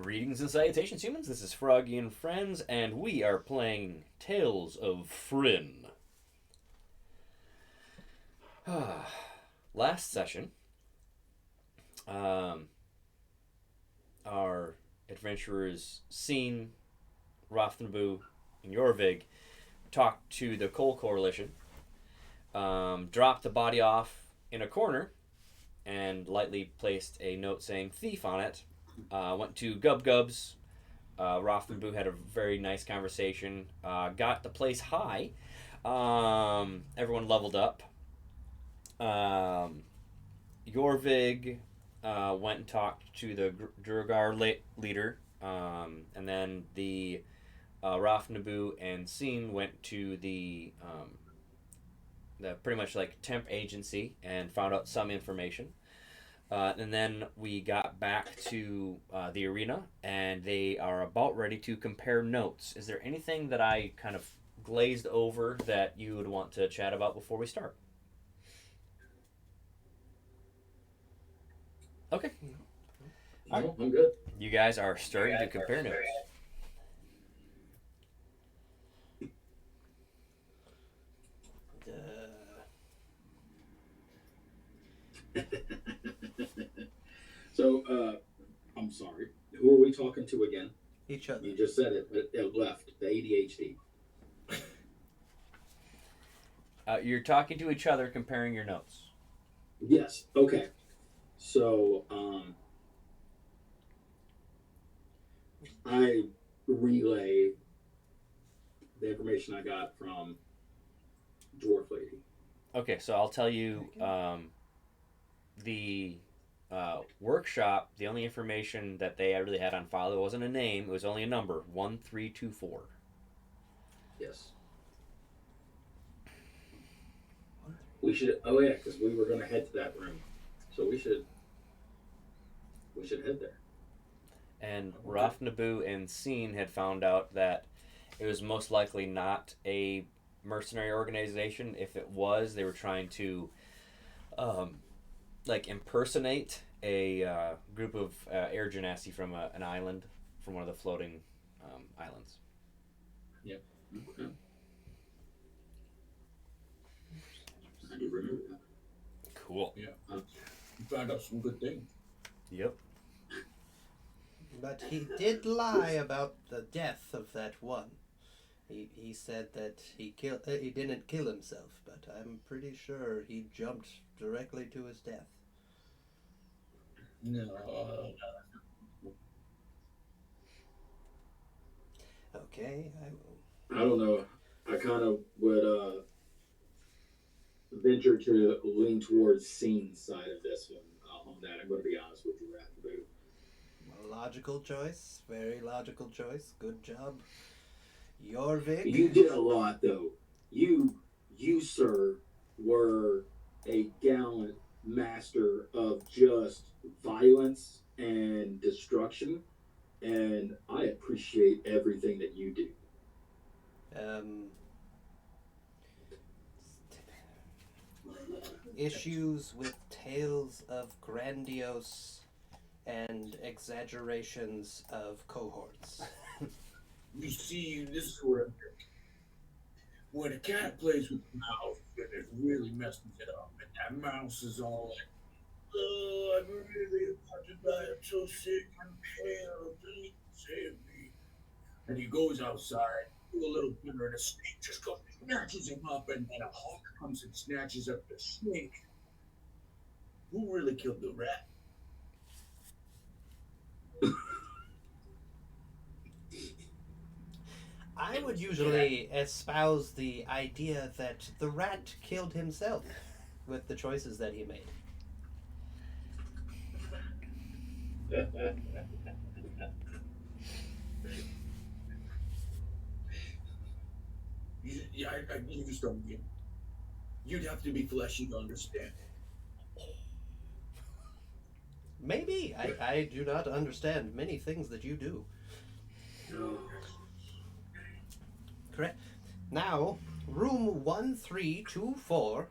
Greetings and salutations, humans. This is Froggy and Friends, and we are playing Tales of Frin. Last session, our adventurers Seen, Rothnaboo, and Jorvig talked to the Coal Coalition, dropped the body off in a corner, and lightly placed a note saying thief on it. Went to Gub Gub's. Rothnaboo had a very nice conversation. Got the place high. Everyone leveled up. Jorvig went and talked to the Durgar leader. And then the Rothnaboo and Seen went to the pretty much like temp agency and found out some information. And then we got back to the arena, and they are about ready to compare notes. Is there anything that I kind of glazed over that you would want to chat about before we start? Okay. No, I'm good. You guys are starting to compare notes. So, I'm sorry. Who are we talking to again? Each other. You just said it, but it left. The ADHD. You're talking to each other, comparing your notes. Yes. Okay. So, I relay the information I got from Dwarf Lady. Okay, so I'll tell you the workshop, the only information that they really had on file, it wasn't a name, it was only a number, 1324. Yes. We should. Oh yeah, because we were going to head to that room, so we should head there. And Rothnaboo and Seen had found out that it was most likely not a mercenary organization. If it was, they were trying to impersonate a group of air genasi from an island, from one of the floating islands. Yep. Okay. I do remember that. Cool. Yeah. You found out some good things. Yep. But he did lie about the death of that one. He said that he didn't kill himself, but I'm pretty sure he jumped directly to his death. No. Okay, I don't know. I kind of would venture to lean towards Scene's side of this one on that. I'm going to be honest with you, Rothnaboo. logical choice. Very logical choice. Good job. Jorvig. You did a lot, though. You, sir, were a gallant master of just violence and destruction, and I appreciate everything that you do. Issues with tales of grandiose and exaggerations of cohorts. You see, this is where when a cat plays with a mouse, then it really messes it up. And that mouse is all like, "Oh, I'm really about to die. I'm so sick. I'm pale. Please save me." And he goes outside, do a little dinner, and a snake just goes, snatches him up, and then a hawk comes and snatches up the snake. Who really killed the rat? I would usually espouse the idea that the rat killed himself with the choices that he made. You just don't get it. You'd have to be fleshy to understand. Maybe. I do not understand many things that you do. Correct. Now, room 1324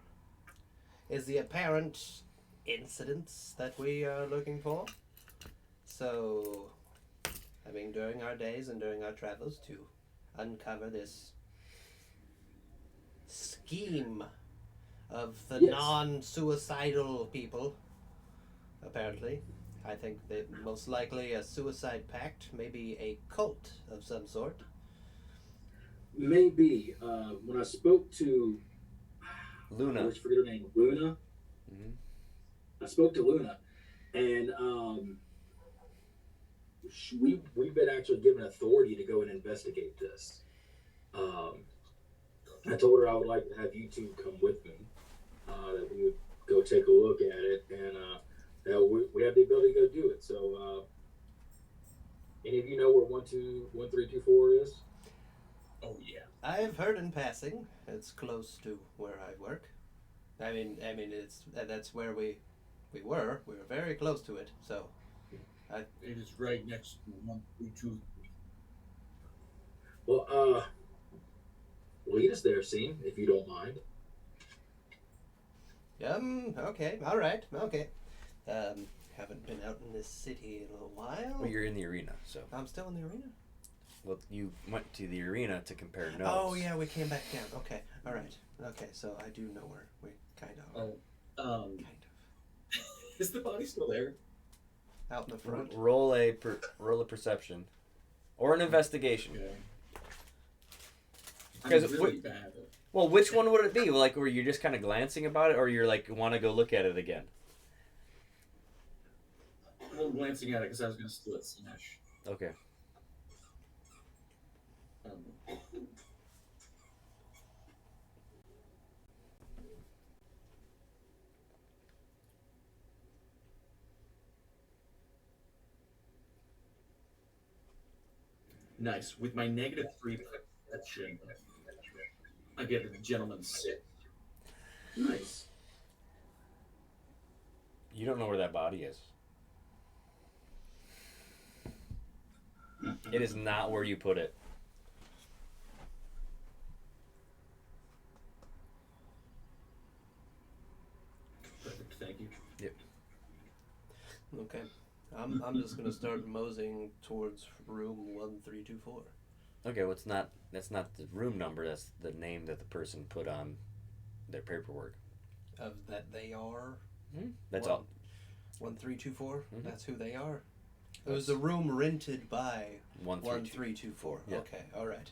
is the apparent incidents that we are looking for. So, I mean, during our days and during our travels to uncover this scheme of the Yes. non-suicidal people, apparently. I think that most likely a suicide pact, maybe a cult of some sort. Maybe. When I spoke to, I Luna. always forget her name, Luna. Hmm. I spoke to Luna, and we've been actually given authority to go and investigate this. Um, I told her I would like to have you two come with me. That we would go take a look at it, and that we have the ability to go do it. So, any of you know where 1, 2, 1, 3, 2, 4 is? Oh yeah. I've heard in passing it's close to where I work. It's that's where we were. We were very close to it. So, It is right next to 1, 3, 2. Well, lead us there, Scene, if you don't mind. okay, all right, okay. Haven't been out in this city in a little while. Well, you're in the arena, so. I'm still in the arena. Well, you went to the arena to compare notes. Oh yeah, we came back down. Okay, all right. Okay, so I do know where we kind of are. Oh, Kind is the body still there? of out in the front. Roll a perception, or an investigation. Okay. Because I'm really bad. well, which one would it be? Like, where you're just kind of glancing about it, or you're like want to go look at it again? Well, glancing at it because I was going to steal it slash. Okay. Um, nice. With my -3 perception, I get a gentleman's 6. Nice. You don't know where that body is. It is not where you put it. Perfect. Thank you. Okay, I'm just gonna start moseying towards room 1324. Okay, well, that's not the room number. That's the name that the person put on their paperwork. Of that they are That's One- all. 1324. Mhm. That's who they are. It was a room rented by 132. 1324. Yeah. Okay, all right.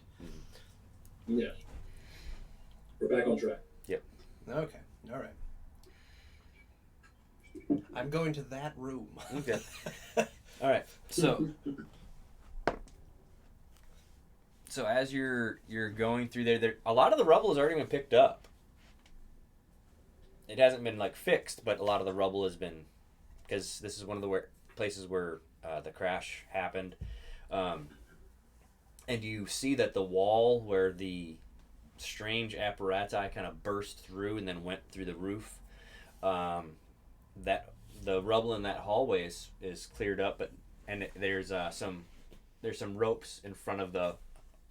Yeah. We're back on track. Okay, all right. I'm going to that room. Okay. All right. So as you're going through there, a lot of the rubble has already been picked up. It hasn't been like fixed, but a lot of the rubble has been, because this is one of the places where the crash happened, and you see that the wall where the strange apparatus kind of burst through and then went through the roof, that the rubble in that hallway is cleared up, and there's some ropes in front of the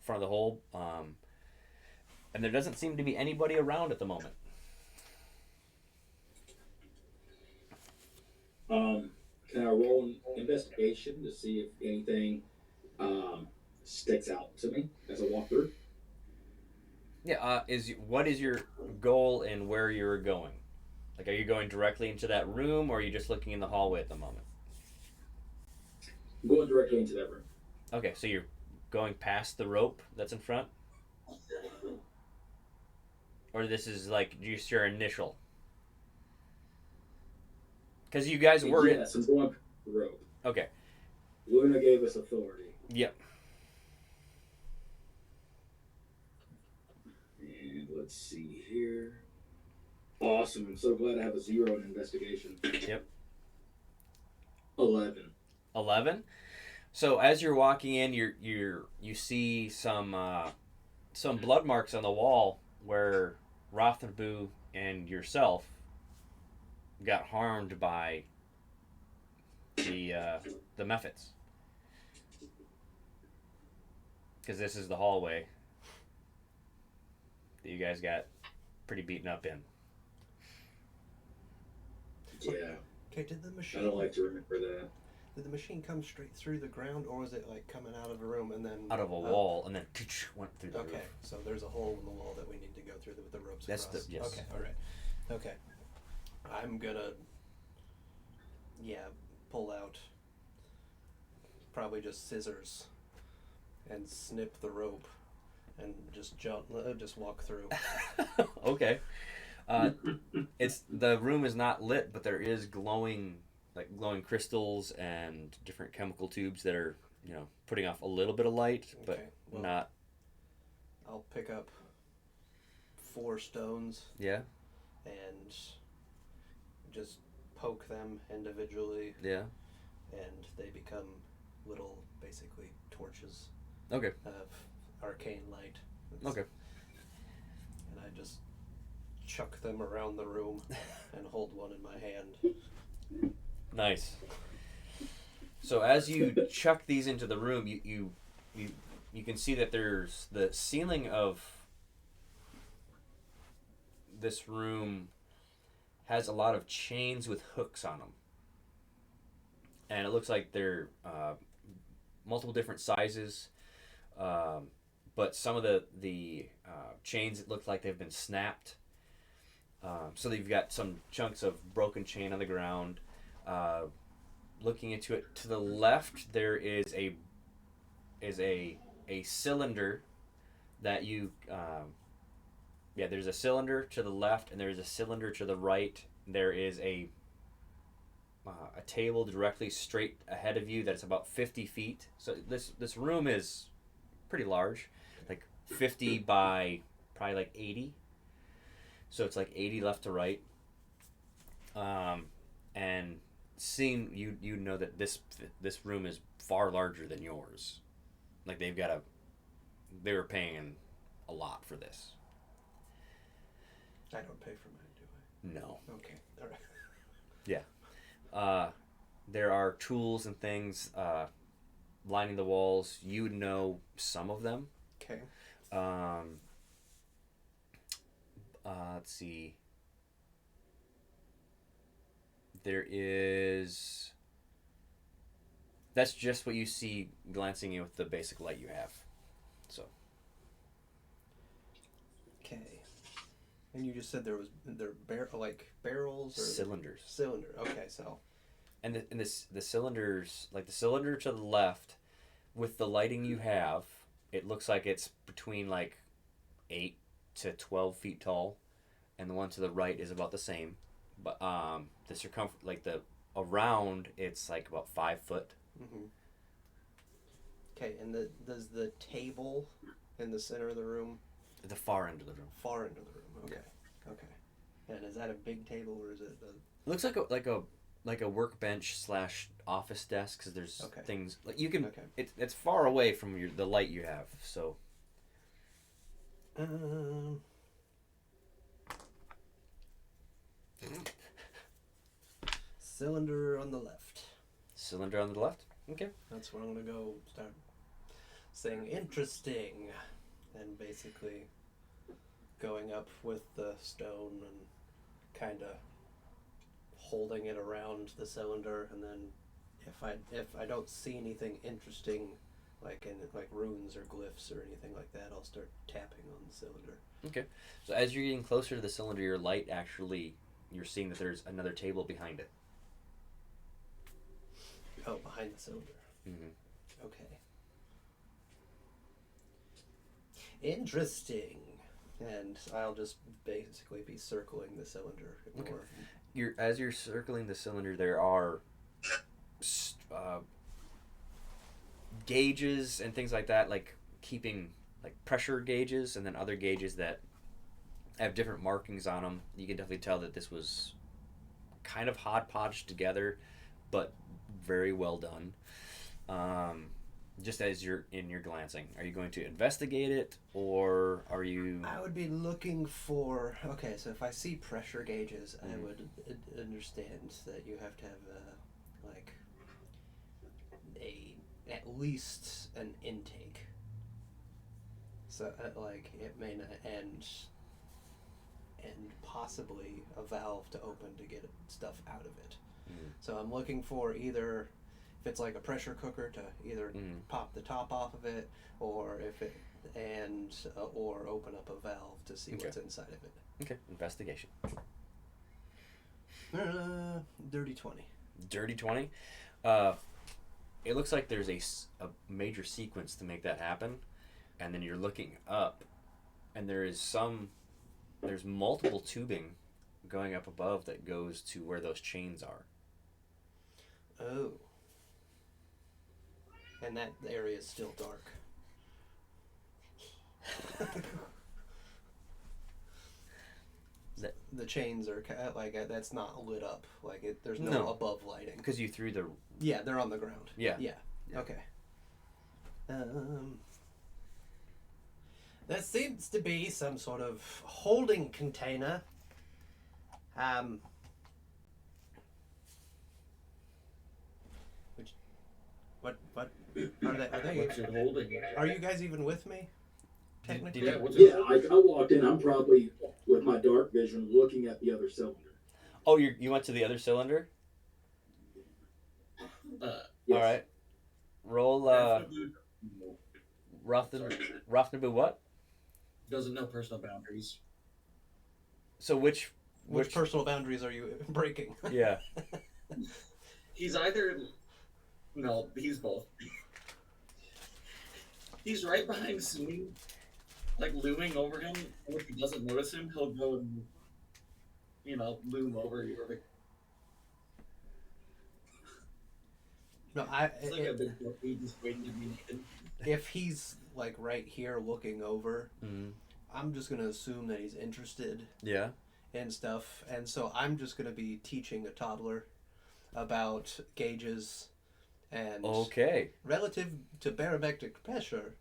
hole, and there doesn't seem to be anybody around at the moment. Can I roll an investigation to see if anything sticks out to me as I walk through? Yeah. What is your goal and where you're going? Like, are you going directly into that room, or are you just looking in the hallway at the moment? I'm going directly into that room. Okay, so you're going past the rope that's in front, or this is like just your initial? Because you guys were in. Yes, I'm going past the rope. Okay. Luna gave us authority. Yep. And let's see here. Awesome. I'm so glad I have a 0 in investigation. Yep. 11. 11. So as you're walking in, you see some blood marks on the wall where Rothenbu and yourself got harmed by the Mephits. Because this is the hallway that you guys got pretty beaten up in. Yeah. Okay, did the I machine? don't like to remember that. did the machine come straight through the ground, or was it like coming out of a room and then Out of a wall, and then went through the Okay, roof. so there's a hole in the wall that we need to go through with the ropes That's across. yes. Okay, all right. Okay, I'm gonna, pull out probably just scissors and snip the rope and just just walk through. Okay. It's the room is not lit, but there is glowing crystals and different chemical tubes that are putting off a little bit of light, but Okay, well, not. I'll pick up 4 stones Yeah. and just poke them individually, Yeah. and they become little, basically, torches Okay. of arcane light. Okay. And I just chuck them around the room and hold one in my hand. Nice. So as you chuck these into the room, you can see that there's the ceiling of this room has a lot of chains with hooks on them, and it looks like they're multiple different sizes, but some of the chains, it looks like they've been snapped. So that you've got some chunks of broken chain on the ground. Looking into it to the left, there is a cylinder that you there's a cylinder to the left, and there's a cylinder to the right. There is a table directly straight ahead of you that's about 50 feet. So this room is pretty large, like 50 by probably like 80. So it's like 80 left to right. And seeing you know that this room is far larger than yours. Like they were paying a lot for this. I don't pay for mine, do No. I? Okay, all right. Yeah. There are tools and things lining the walls. You know some of them. Okay. Let's see. There is. That's just what you see glancing in with the basic light you have. So. Okay. And you just said there barrels or Cylinders. cylinder. Okay, so. And the cylinders, like the cylinder to the left, with the lighting you have, it looks like it's between like 8 to 12 feet tall, and the one to the right is about the same, but the circumference, like the around, it's like about 5 foot. Mm-hmm. Okay, and does the table in the center of the room? At the far end of the room. Far end of the room. Okay. Yeah. Okay. And is that a big table, or is it? It looks like a workbench / office desk, because there's things like you can. Okay. It's far away from the light you have, so. Cylinder on the left. Cylinder on the left? Okay. That's where I'm going to go start saying interesting, and basically going up with the stone and kind of holding it around the cylinder, and then if I don't see anything interesting, like runes or glyphs or anything like that, I'll start tapping on the cylinder. Okay. So as you're getting closer to the cylinder, your light you're seeing that there's another table behind it. Oh, behind the cylinder. Mm-hmm. Okay. Interesting. And I'll just basically be circling the cylinder. Okay. As you're circling the cylinder, there are gauges and things like that, like keeping like pressure gauges, and then other gauges that have different markings on them. You can definitely tell that this was kind of hodgepodge together, but very well done. Just as you're glancing, are you going to investigate it, or are you? I would be looking for. Okay, so if I see pressure gauges, Mm-hmm. I would understand that you have to have at least an intake. So it may not end, and possibly a valve to open to get stuff out of it. Mm-hmm. So I'm looking for either, if it's like a pressure cooker to either pop the top off of it, or if it or open up a valve to see what's inside of it. Okay, investigation. Dirty 20. Dirty 20. It looks like there's a major sequence to make that happen, and then you're looking up, and there's multiple tubing going up above that goes to where those chains are. Oh. And that area is still dark. The chains are like that's not lit up. Like there's no above lighting. Because you threw the. Yeah, they're on the ground. Yeah. Okay. There seems to be some sort of holding container. What are they? What's it holding? Are you guys even with me? Technically. Yeah, I walked in. I'm probably with my dark vision looking at the other cylinder. Oh, you went to the other cylinder? Yes. All right. Roll Rafnabu what? Doesn't know personal boundaries. So which personal boundaries are you breaking? Yeah. He's either... No, he's both. He's right behind Sumi, like looming over him, and if he doesn't notice him, he'll go and, loom over you. No, it's like a big puppy just waiting to be naked. If he's like right here looking over, I'm just gonna assume that he's interested. Yeah. And stuff, and so I'm just gonna be teaching a toddler about gauges and relative to barometric pressure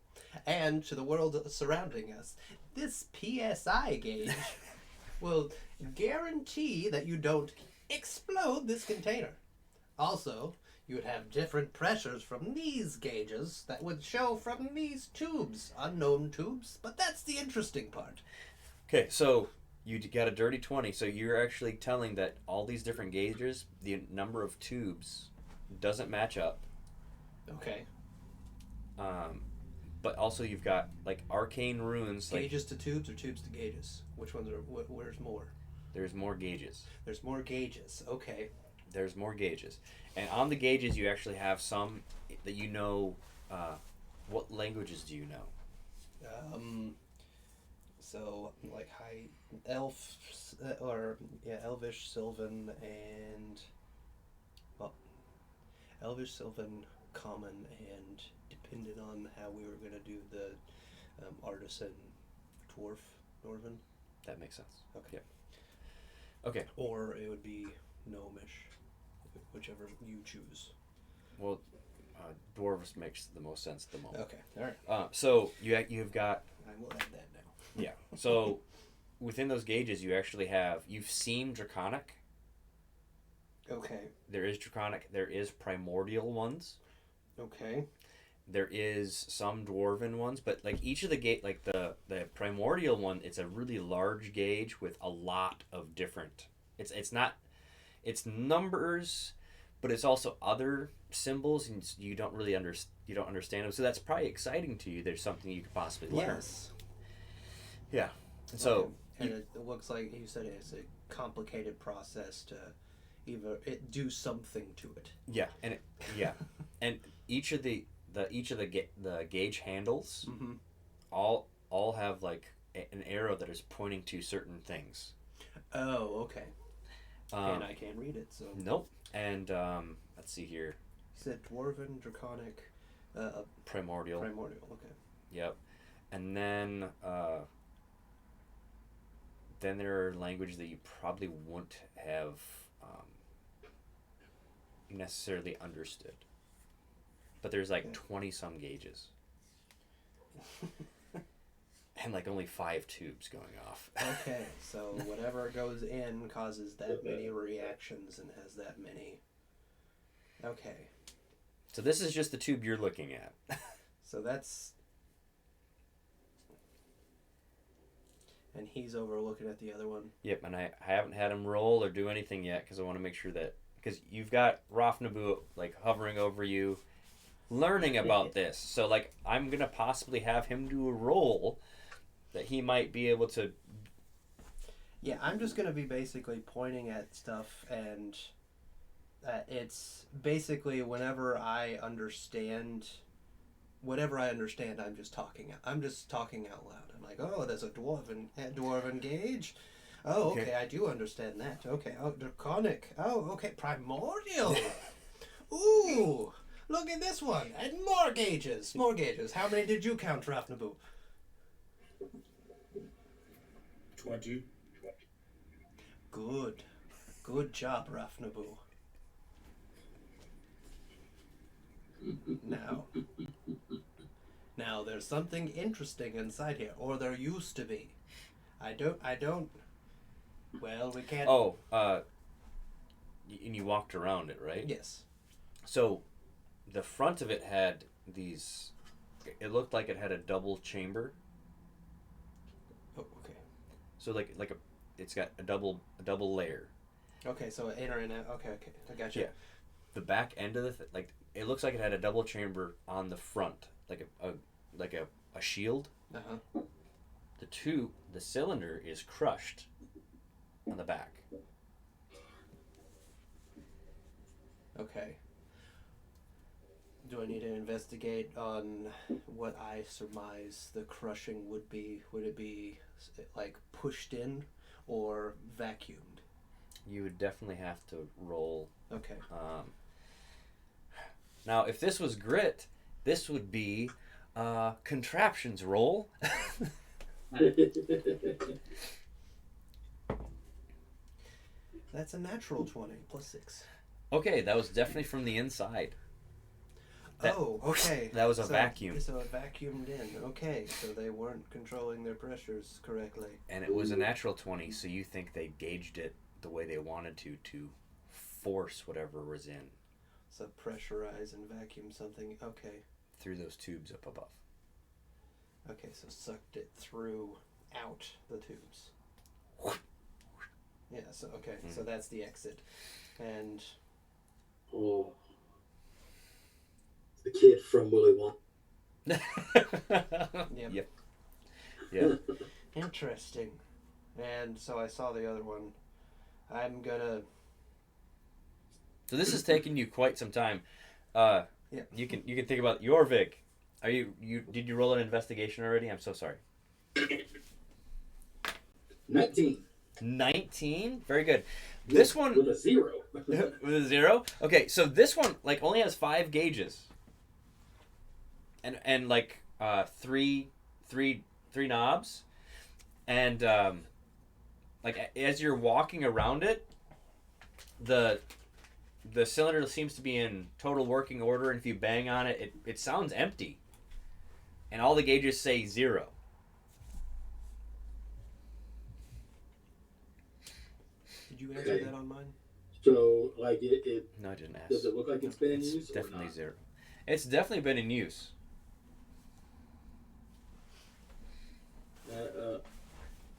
and to the world surrounding us. This PSI gauge will guarantee that you don't explode this container. Also, you would have different pressures from these gauges that would show from these tubes. Unknown tubes, but that's the interesting part. Okay, so you got a dirty 20, so you're actually telling that all these different gauges, the number of tubes doesn't match up. Okay. But also you've got like arcane runes. Gauges to tubes or tubes to gauges? Which ones are, where's more? There's more gauges. There's more gauges, okay. There's more gauges. And on the gauges you actually have some that you know, what languages do you know? So like high Elvish, Sylvan, and Elvish, Sylvan, Common, and depending on how we were gonna do the artisan, dwarf, Northern. That makes sense. Okay. Yeah. Okay. Or it would be gnomish, whichever you choose. Well, dwarves makes the most sense at the moment. Okay. All right. So you've got. I will add that now. Yeah. So within those gauges, you've seen Draconic. Okay. There is Draconic. There is Primordial ones. Okay. There is some Dwarven ones, but like each of the like the Primordial one, it's a really large gauge with a lot of different. It's numbers, but it's also other symbols, and you don't really understand them. So that's probably exciting to you. There's something you could possibly learn. Yes. Yeah. And so. And it looks like you said it's a complicated process to do something to it. Yeah, and and each of the gauge handles all have like an arrow that is pointing to certain things. Oh, okay. And I can't read it, so nope. And let's see here. You said Dwarven, Draconic, Primordial. Primordial. Okay. Yep. And then there are languages that you probably wouldn't have necessarily understood. But there's like 20 some gauges. And like only 5 tubes going off. Okay, so whatever goes in causes that many reactions and has that many. Okay. So this is just the tube you're looking at. So that's... And he's over looking at the other one. Yep, and I haven't had him roll or do anything yet because I want to make sure that... because you've got Rafnabu like hovering over you, learning about this. So like I'm gonna possibly have him do a roll that he might be able to. Yeah, I'm just gonna be basically pointing at stuff, and it's basically whenever I understand. Whatever I understand, I'm just talking. I'm just talking out loud. I'm like, oh, there's a dwarven gauge. Oh, okay, I do understand that. Okay, oh, draconic. Oh, okay, primordial. Ooh, look at this one, and more gauges, more gauges. How many did you count, Rafnabu? 20. Good job, Rafnabu. Now there's something interesting inside here, or there used to be. I don't. Well, we can't. Oh, and you walked around it, right? Yes. So, the front of it had these. It looked like it had a double chamber. Oh, okay. So it's got a double layer. Okay, so in or in out. Okay, I got you. Yeah. The back end of the it looks like it had a double chamber on the front, like a shield. Uh-huh. The cylinder is crushed on the back. Okay. Do I need to investigate on what I surmise the crushing would be? Would it be like pushed in or vacuumed? You would definitely have to roll. Okay. Now, if this was grit, this would be contraptions roll. That's a natural 20 plus 6. Okay, that was definitely from the inside. Okay. That was a vacuum. So it vacuumed in. Okay, so they weren't controlling their pressures correctly. And it was a natural 20, so you think they gauged it the way they wanted to force whatever was in. So pressurize and vacuum something. Okay. Through those tubes up above. Okay, so sucked it through out the tubes. Yeah, so okay, so that's the exit. And Oh. The kid from Willy Wonka. Yep. Yeah. Interesting. And so I saw the other one. I'm gonna. So this has taken you quite some time. Yeah. You can think about Jorvik. Are you did you roll an investigation already? I'm so sorry. 19. 19? Very good. This one with a 0. with a 0? Okay, so this one like only has 5 gauges. And like three knobs. And like as you're walking around it, the cylinder seems to be in total working order, and if you bang on it, it sounds empty. And all the gauges say 0. Did you answer that on mine? So, like, it No, I didn't ask. does it look like it's been in use? It's definitely or not? 0. It's definitely been in use.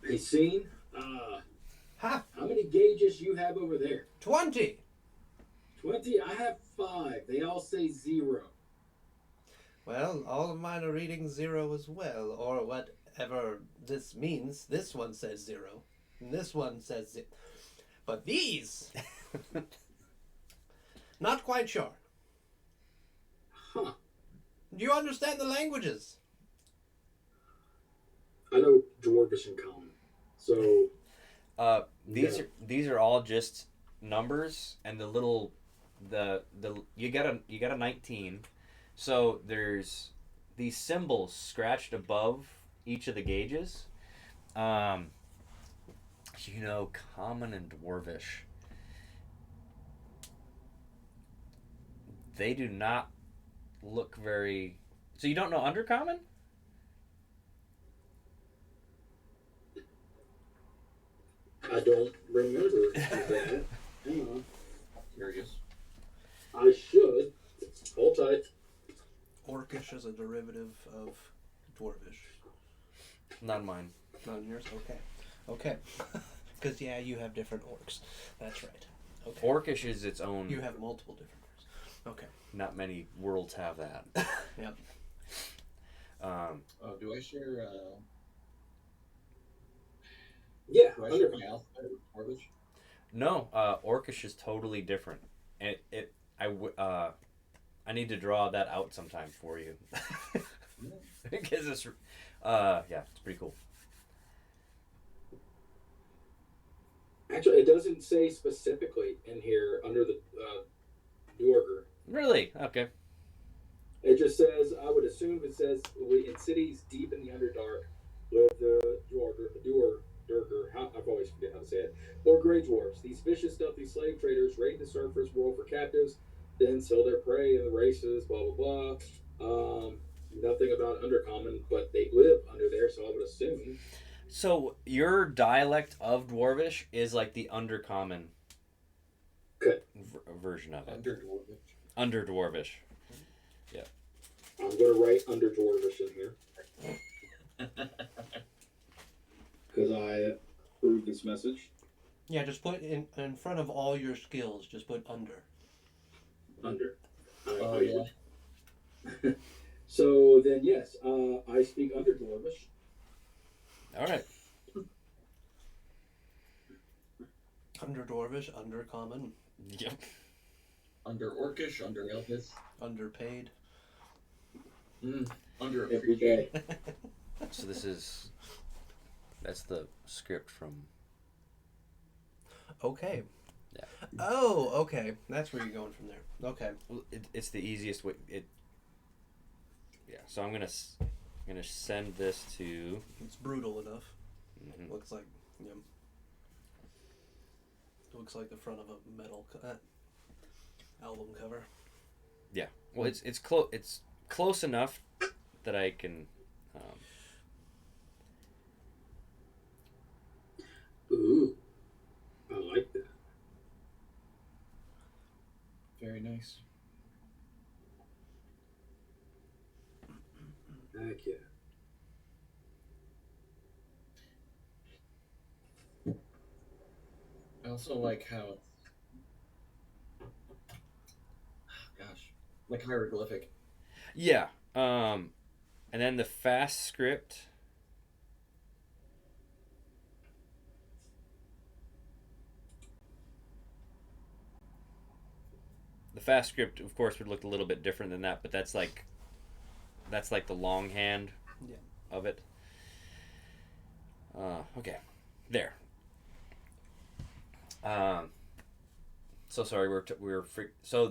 Hey, Scene, Ha! how many gauges you have over there? 20! 20? I have 5. They all say 0. Well, all of mine are reading 0 as well, or whatever this means. This one says 0, and this one says 0. But these, not quite sure. Huh. Do you understand the languages? I know Dwarvish and Common. So, These are all just numbers, and the little you got a 19. So there's these symbols scratched above each of the gauges. Common and Dwarvish. They do not look very. So you don't know Undercommon? I don't remember that. Hang on. Curious. I should. Hold tight. Orcish is a derivative of Dwarvish. Not mine. Not in yours? Okay. Okay. Because, yeah, you have different orcs. That's right. Okay. Orcish is its own. You have multiple different words. Okay. Not many worlds have that. Yep. Do I share? Yeah, Do I share undercommon. my alphabet with Orcish? No, Orcish is totally different, and I need to draw that out sometime for you, because it's it's pretty cool. Actually, it doesn't say specifically in here under the Duergar. Really? Okay. It just says, I would assume it says, in cities deep in the Underdark, with the Duergar, I've always forget how to say it, or Grey Dwarves. These vicious, stealthy slave traders raid the surface world for captives, then sell their prey in the races, blah, blah, blah. Nothing about Undercommon, but they live under there, so I would assume. So your dialect of Dwarvish is like the Undercommon version of it. Under Dwarvish. Yeah. I'm going to write Under Dwarvish in here. Because I approved this message. Yeah, just put in front of all your skills. Just put under. Under. Oh, yeah. So then, yes, I speak Under Dwarvish. All right. Under Dwarvish, under Common, Yep. Under Orcish, under Elvish, underpaid. under Every day. So that's the script from. Okay. Yeah. Oh, okay. That's where you're going from there. Okay. Well, it's the easiest way. Yeah. So I'm gonna send this to. It's brutal enough. Mhm. Looks like, looks like the front of a metal album cover. Yeah. Well, it's close enough that I can. Ooh, I like that. Very nice. Heck yeah. I also like how, like hieroglyphic. Yeah. And then the fast script. The fast script, of course, would look a little bit different than that, but that's like the longhand of it. Okay, there. So sorry, so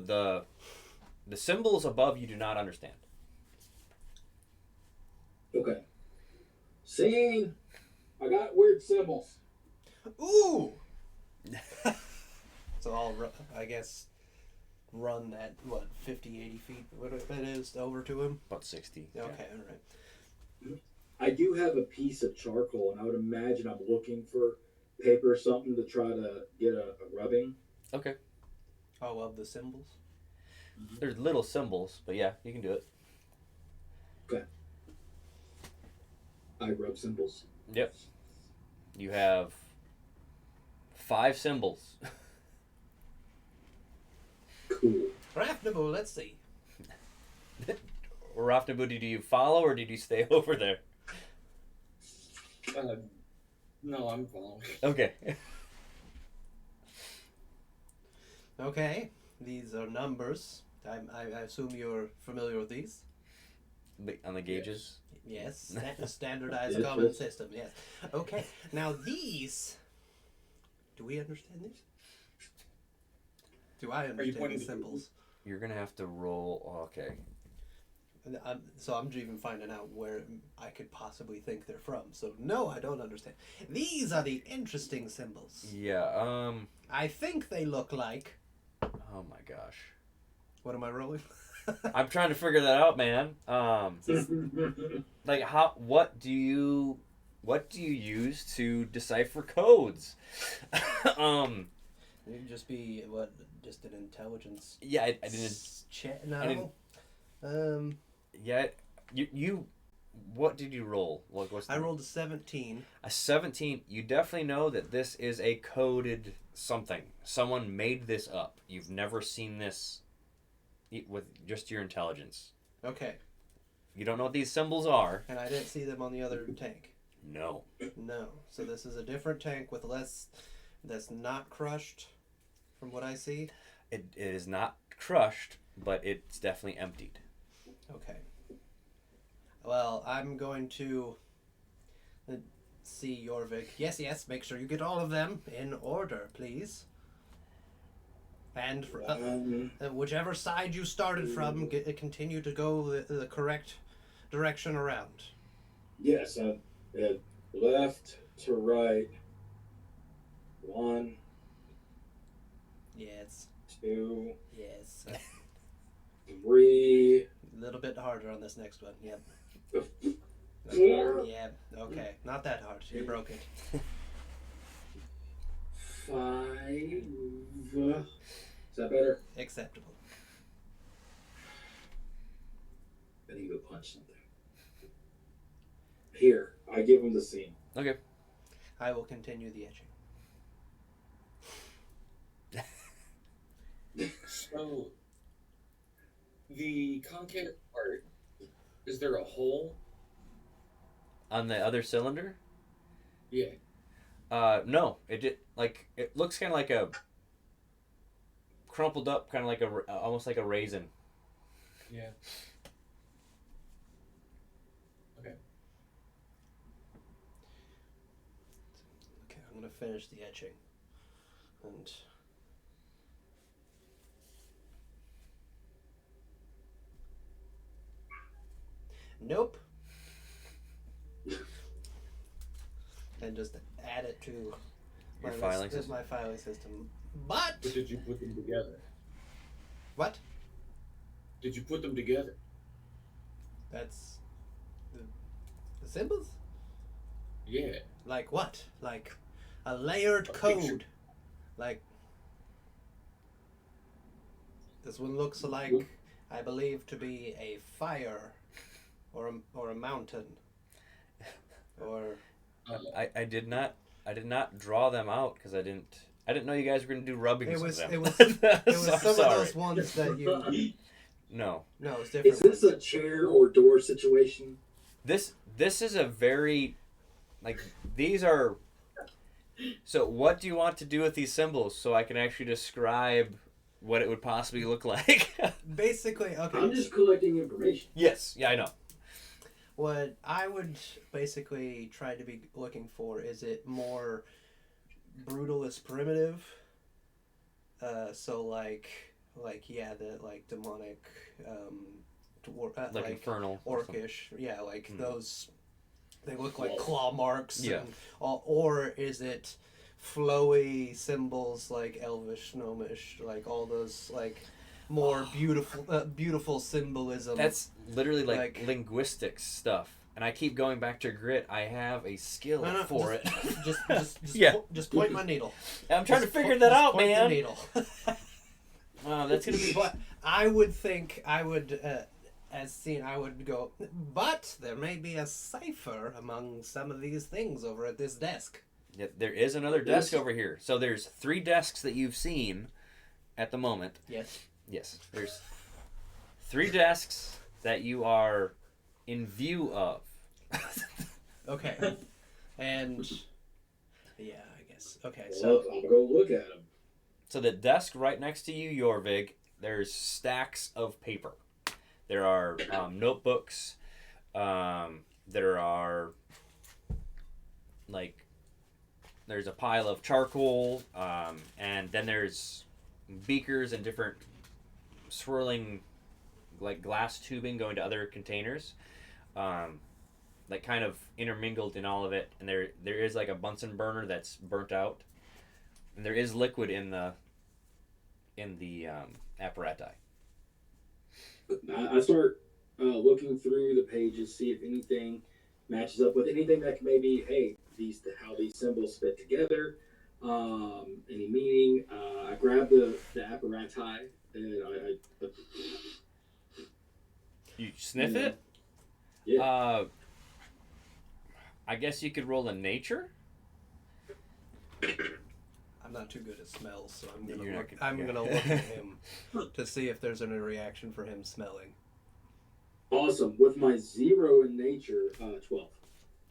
the symbols above you do not understand. Okay. Scene. I got weird symbols. Ooh! So I'll, I guess, run that, 50, 80 feet, whatever that is, over to him? About 60. Okay, Yeah. alright. I do have a piece of charcoal, and I would imagine I'm looking for paper or something to try to get a rubbing. Okay. Oh, of the symbols? There's little symbols, but yeah, you can do it. Okay. I rub symbols. Yep. You have 5 symbols. Cool. Rafnable, let's see. Rafnabu, do you follow or did you stay over there? No, I'm following. Okay. Okay, these are numbers. I assume you're familiar with these? On the gauges? Yes, standardized Yes, common yes. system, yes. Okay, now these... Do we understand these? Do I understand pointing the to- symbols? You're going to have to roll. Okay. So I'm even finding out where I could possibly think they're from. So no, I don't understand. These are the interesting symbols. Yeah, I think they look like... Oh my gosh. What am I rolling? I'm trying to figure that out, man. Like what do you use to decipher codes? It'd just be just an intelligence. Yeah, I didn't. Check. No. I didn't- Yeah, you What did you roll? What's I rolled a 17. a 17. You definitely know that this is a coded something. Someone made this up. You've never seen this with just your intelligence. Okay. You don't know what these symbols are. And I didn't see them on the other tank. No. No. So this is a different tank with less. That's not crushed, from what I see. It is not crushed, but it's definitely emptied. Okay. Well, I'm going to see Jorvik. Yes, make sure you get all of them in order, please. And whichever side you started from, continue to go the correct direction around. Yes, left to right. 1, Yes. 2, Yes. 3. A little bit harder on this next one. Yep. 4. Yeah. Okay. Not that hard. You broke it. 5. Is that better? Acceptable. I need to go punch something. Here, I give him the scene. Okay. I will continue the etching. So, the concave part, is there a hole? On the other cylinder? Yeah. No. It looks kind of like a crumpled up, kind of like almost like a raisin. Yeah. Okay. Okay, I'm gonna finish the etching. And nope. And just add it to Your filing system? my filing system. But But did you put them together? what? Did you put them together? That's the symbols? Yeah. Like what? Like a layered A code. picture. Like this one looks like, I believe, to be a fire, or a mountain, or I did not draw them out because I didn't know you guys were going to do rubbings it was of it them. was it was So- some of sorry. those ones that you. No. No, it's different. Is this a chair or door situation? This is a very, like, these are. So what do you want to do with these symbols so I can actually describe what it would possibly look like? Basically, okay. I'm just collecting information. Yes. Yeah, I know. What I would basically try to be looking for is it more brutalist primitive. So like yeah, the like demonic, Like infernal. or something. orcish, yeah, like Hmm. those. They look like claw marks. Yeah. And, or is it flowy symbols like elvish, gnomish, like all those like more beautiful symbolism. That's literally like Like- linguistics stuff. And I keep going back to grit. I have a skill No, for just, it. just Yeah. just point my needle. I'm trying to Just figure po- that just out, point man. The needle. That's gonna be. But I would think I would, as seen, I would go. But there may be a cipher among some of these things over at this desk. Yeah, there is another desk over here. So there's 3 desks that you've seen at the moment. Yes. Yes, there's 3 desks that you are in view of. Okay. And yeah, I guess. Okay. So So I'll go look at them. So the desk right next to you, Jorvig, there's stacks of paper. There are notebooks. There are there's a pile of charcoal, and then there's beakers and different swirling like glass tubing going to other containers, like kind of intermingled in all of it. And there is like a Bunsen burner that's burnt out, and there is liquid in the apparati. I start looking through the pages, see if anything matches up with anything that can maybe, hey, how these symbols fit together, any meaning. I grab the apparati and I You sniff Yeah. it. Yeah. I guess you could roll a nature. I'm not too good at smells, so I'm gonna You're not look. good- I'm yeah. gonna look at him to see if there's any reaction for him smelling. Awesome. With my 0 in nature, 12.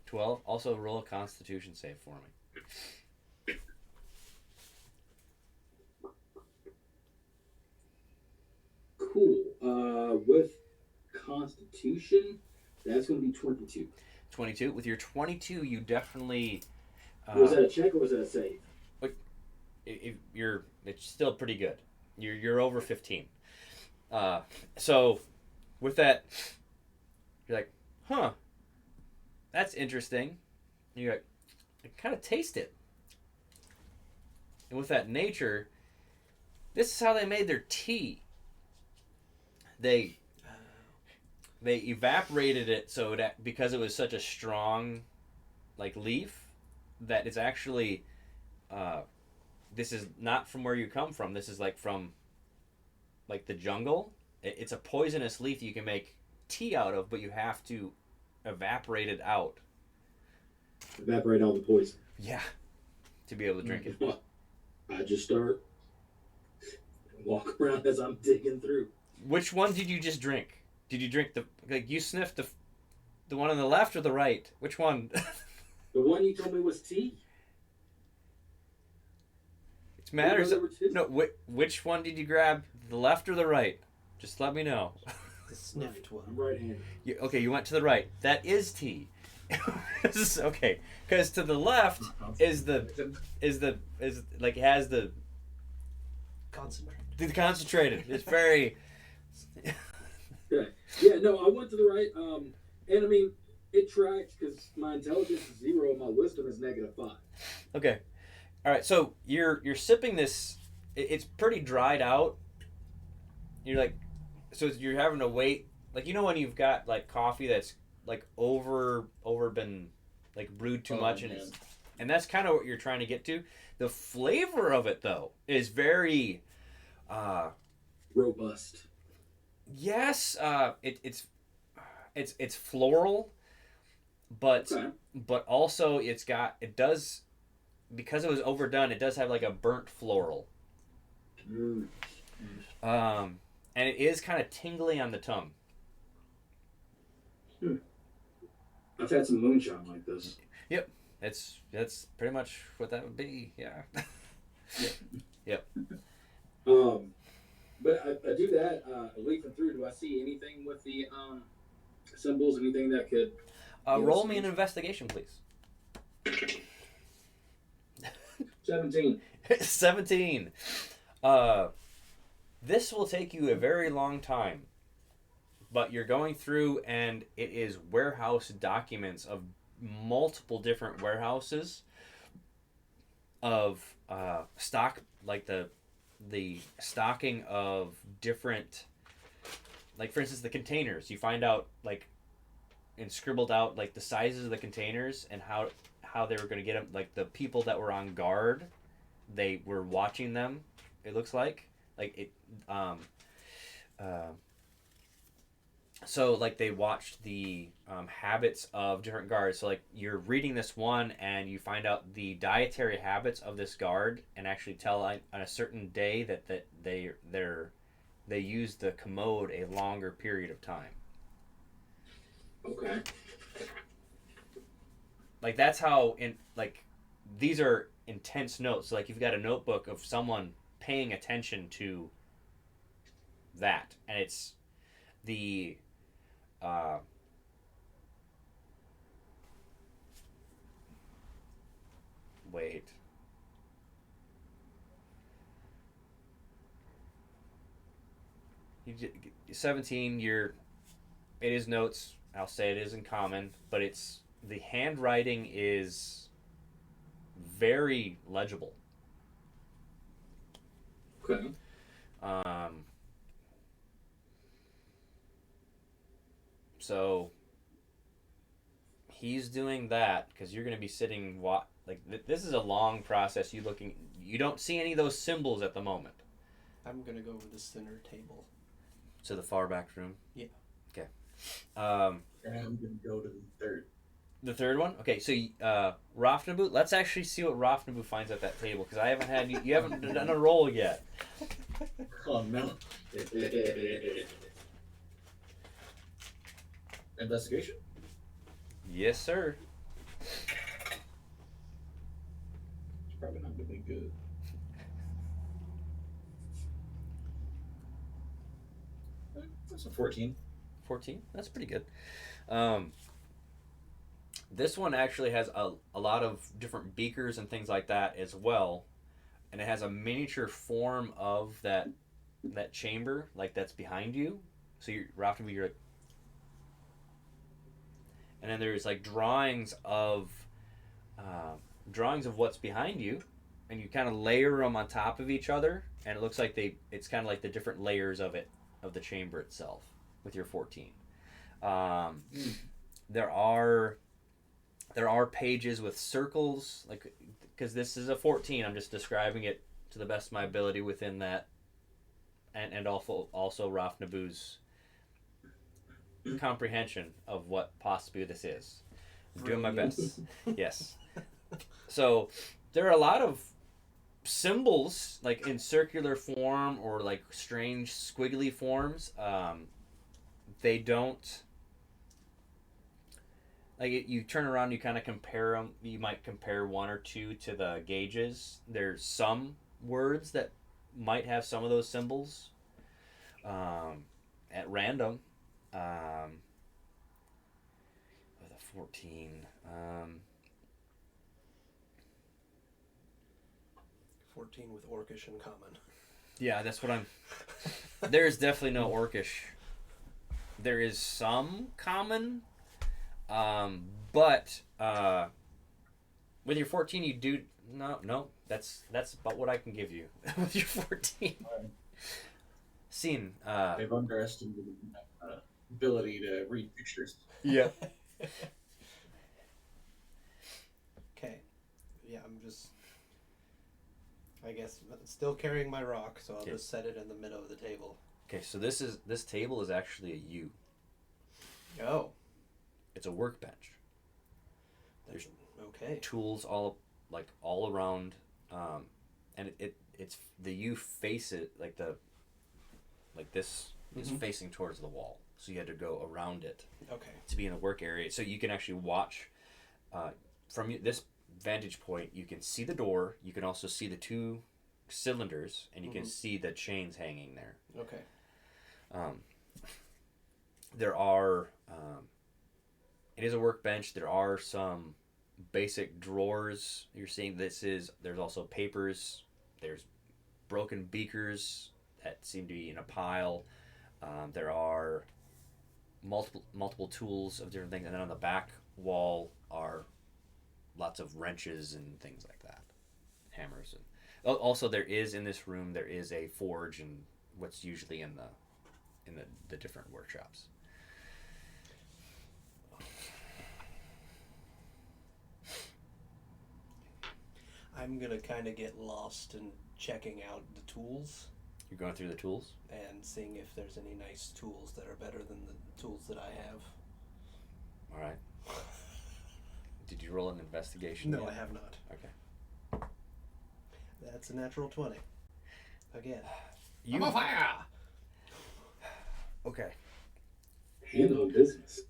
12. Also roll a Constitution save for me. Cool. With Constitution, that's going to be 22. 22. With your 22, you definitely. Was that a check or was that a save? It's still pretty good. You're over 15. So with that, you're like, huh, that's interesting. And you're like, I kind of taste it. And with that nature, this is how they made their tea. They evaporated it so that because it was such a strong, like, leaf, that it's actually. This is not from where you come from. This is like from, like, the jungle. It's a poisonous leaf you can make tea out of, but you have to evaporate it out. Evaporate all the poison. Yeah, to be able to drink it. Well, I just start walk around as I'm digging through. Which one did you just drink? Did you drink you sniffed the one on the left or the right? Which one? The one you told me was tea. It matters. There were two. No, which one did you grab? The left or the right? Just let me know. The sniffed I'm one. right-handed. Okay, you went to the right. That is tea. Okay, because to the left is like has the Concentrate. concentrated. It's very. Okay. Yeah, no, I went to the right. And I mean, it tracks because my intelligence is 0 and my wisdom is -5. Okay. All right. So you're sipping this. It's pretty dried out. You're like, so you're having to wait. Like, you know when you've got like coffee that's like over been like brewed too much, and that's kind of what you're trying to get to. The flavor of it though is very. Robust. Yes. It's floral, but Okay. but also it does, because it was overdone, it does have like a burnt floral. Mm. And it is kind of tingly on the tongue. I've had some moonshine like this. Yep, that's pretty much what that would be. Yeah. Yep. But I do that. Leafing through, do I see anything with the symbols? Anything that could? Roll me an investigation, please. 17. 17. This will take you a very long time, but you're going through, and it is warehouse documents of multiple different warehouses of stock, like the stocking of different, like, for instance, the containers. You find out, like, and scribbled out, like, the sizes of the containers and how they were going to get them. Like, the people that were on guard, they were watching them, it looks like it so, like, they watched the habits of different guards. So, like, you're reading this one and you find out the dietary habits of this guard, and actually tell on a certain day that they use the commode a longer period of time. Okay. Like, that's how, these are intense notes. So, like, you've got a notebook of someone paying attention to that, and it's the wait. You 17. It is notes. I'll say it is in common, but it's the handwriting is very legible. Okay. So he's doing that because you're going to be sitting. This is a long process. You don't see any of those symbols at the moment. I'm gonna go over the center table. To the far back room. Yeah. Okay. And I'm gonna go to the third. The third one? Okay, so Rafnabu, let's actually see what Rafnabu finds at that table, because I haven't had you haven't done a roll yet. Oh no. Investigation? Yes, sir. It's probably not gonna be good. That's a 14. 14? That's pretty good. This one actually has a lot of different beakers and things like that as well, and it has a miniature form of that chamber, like that's behind you. So you're Rafnabu, you're like, and then there's like drawings of what's behind you, and you kind of layer them on top of each other, and it looks like it's kind of like the different layers of the chamber itself with your 14. There are pages with circles, like, because this is a 14, I'm just describing it to the best of my ability within that, and also Rafnabu's comprehension of what possibly this is. I'm doing my best. Yes. So there are a lot of symbols, like in circular form or like strange squiggly forms. They don't, like, you turn around, you kind of compare them. You might compare one or two to the gauges. There's some words that might have some of those symbols at random. With a 14. 14 with Orcish in common. Yeah, that's what I'm. There's definitely no Orcish. There is some common, but with your 14, you do no. That's about what I can give you with your 14. Scene. They've underestimated my ability to read pictures. Yeah. Okay. Yeah, I'm just, I guess, still carrying my rock, so I'll just set it in the middle of the table. Okay, so this table is actually a U. Oh. It's a workbench. There's okay. Tools all around, and it's the U face it like this is facing towards the wall. So you had to go around it. Okay. To be in a work area, so you can actually watch from this vantage point. You can see the door. You can also see the two cylinders, and you can see the chains hanging there. Okay. There are. It is a workbench. There are some basic drawers. You're seeing there's also papers. There's broken beakers that seem to be in a pile. There are multiple tools of different things, and then on the back wall are lots of wrenches and things like that, hammers. And also, there is in this room a forge and what's usually in the different workshops. I'm gonna kind of get lost in checking out the tools. You're going through the tools and seeing if there's any nice tools that are better than the tools that I have. All right. Did you roll an investigation? No, yet? I have not. Okay. That's a natural 20. Again. I'm on fire! Okay. Handle business.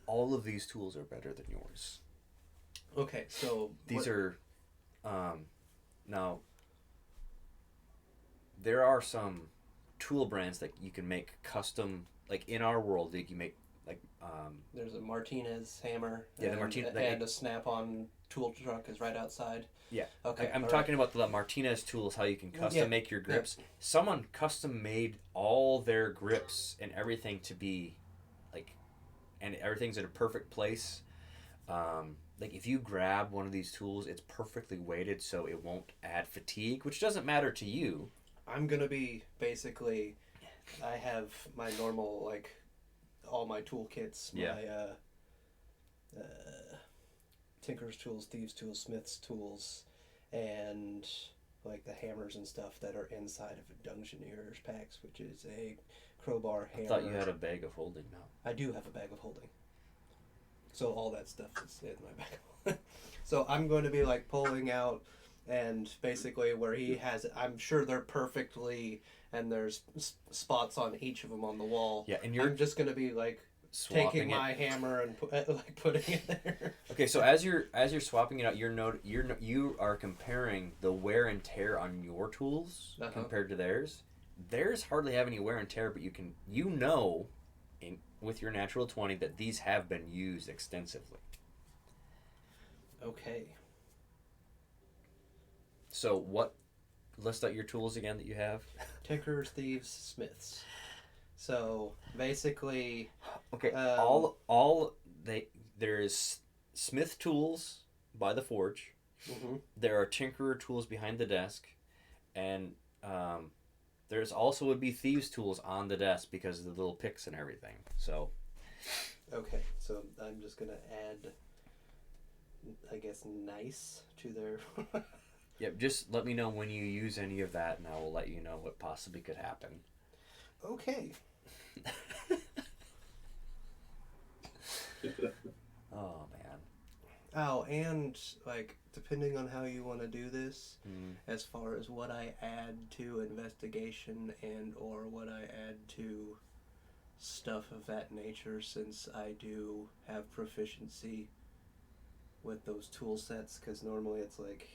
All of these tools are better than yours. Okay, so these are now there are some tool brands that you can make custom, like in our world that you make like there's a Martinez hammer and a snap-on tool truck is right outside. Yeah. Okay. I'm talking about the Martinez tools, how you can custom make your grips. Yeah. Someone custom made all their grips and everything to be like, and everything's in a perfect place. Like if you grab one of these tools, it's perfectly weighted so it won't add fatigue, which doesn't matter to you. I'm gonna be basically, I have my normal, like, all my toolkits, my tinker's tools, thieves' tools, smith's tools, and like the hammers and stuff that are inside of a dungeoneer's packs, which is a crowbar, hammer. I thought you had a bag of holding now. I do have a bag of holding. So all that stuff is in my bag. So I'm going to be like pulling out, and basically where he has it, I'm sure they're perfectly, and there's spots on each of them on the wall. Yeah, and you're I'm just going to be like swapping taking it. my hammer and like putting it there. Okay, so as you're swapping it out, you are comparing the wear and tear on your tools compared to theirs. Theirs hardly have any wear and tear, but you know, with your natural 20 that these have been used extensively. Okay. So what? List out your tools again that you have. Tinkerers, thieves, smiths. So basically, Okay, there's smith tools by the forge. Mm-hmm. There are tinkerer tools behind the desk, and there's also would be thieves tools on the desk because of the little picks and everything. So. Okay, so I'm just gonna add, I guess, nice to their. Yep, just let me know when you use any of that, and I will let you know what possibly could happen. Okay. Oh, man. Oh, and, like, depending on how you want to do this, as far as what I add to investigation and or what I add to stuff of that nature, since I do have proficiency with those tool sets, because normally it's like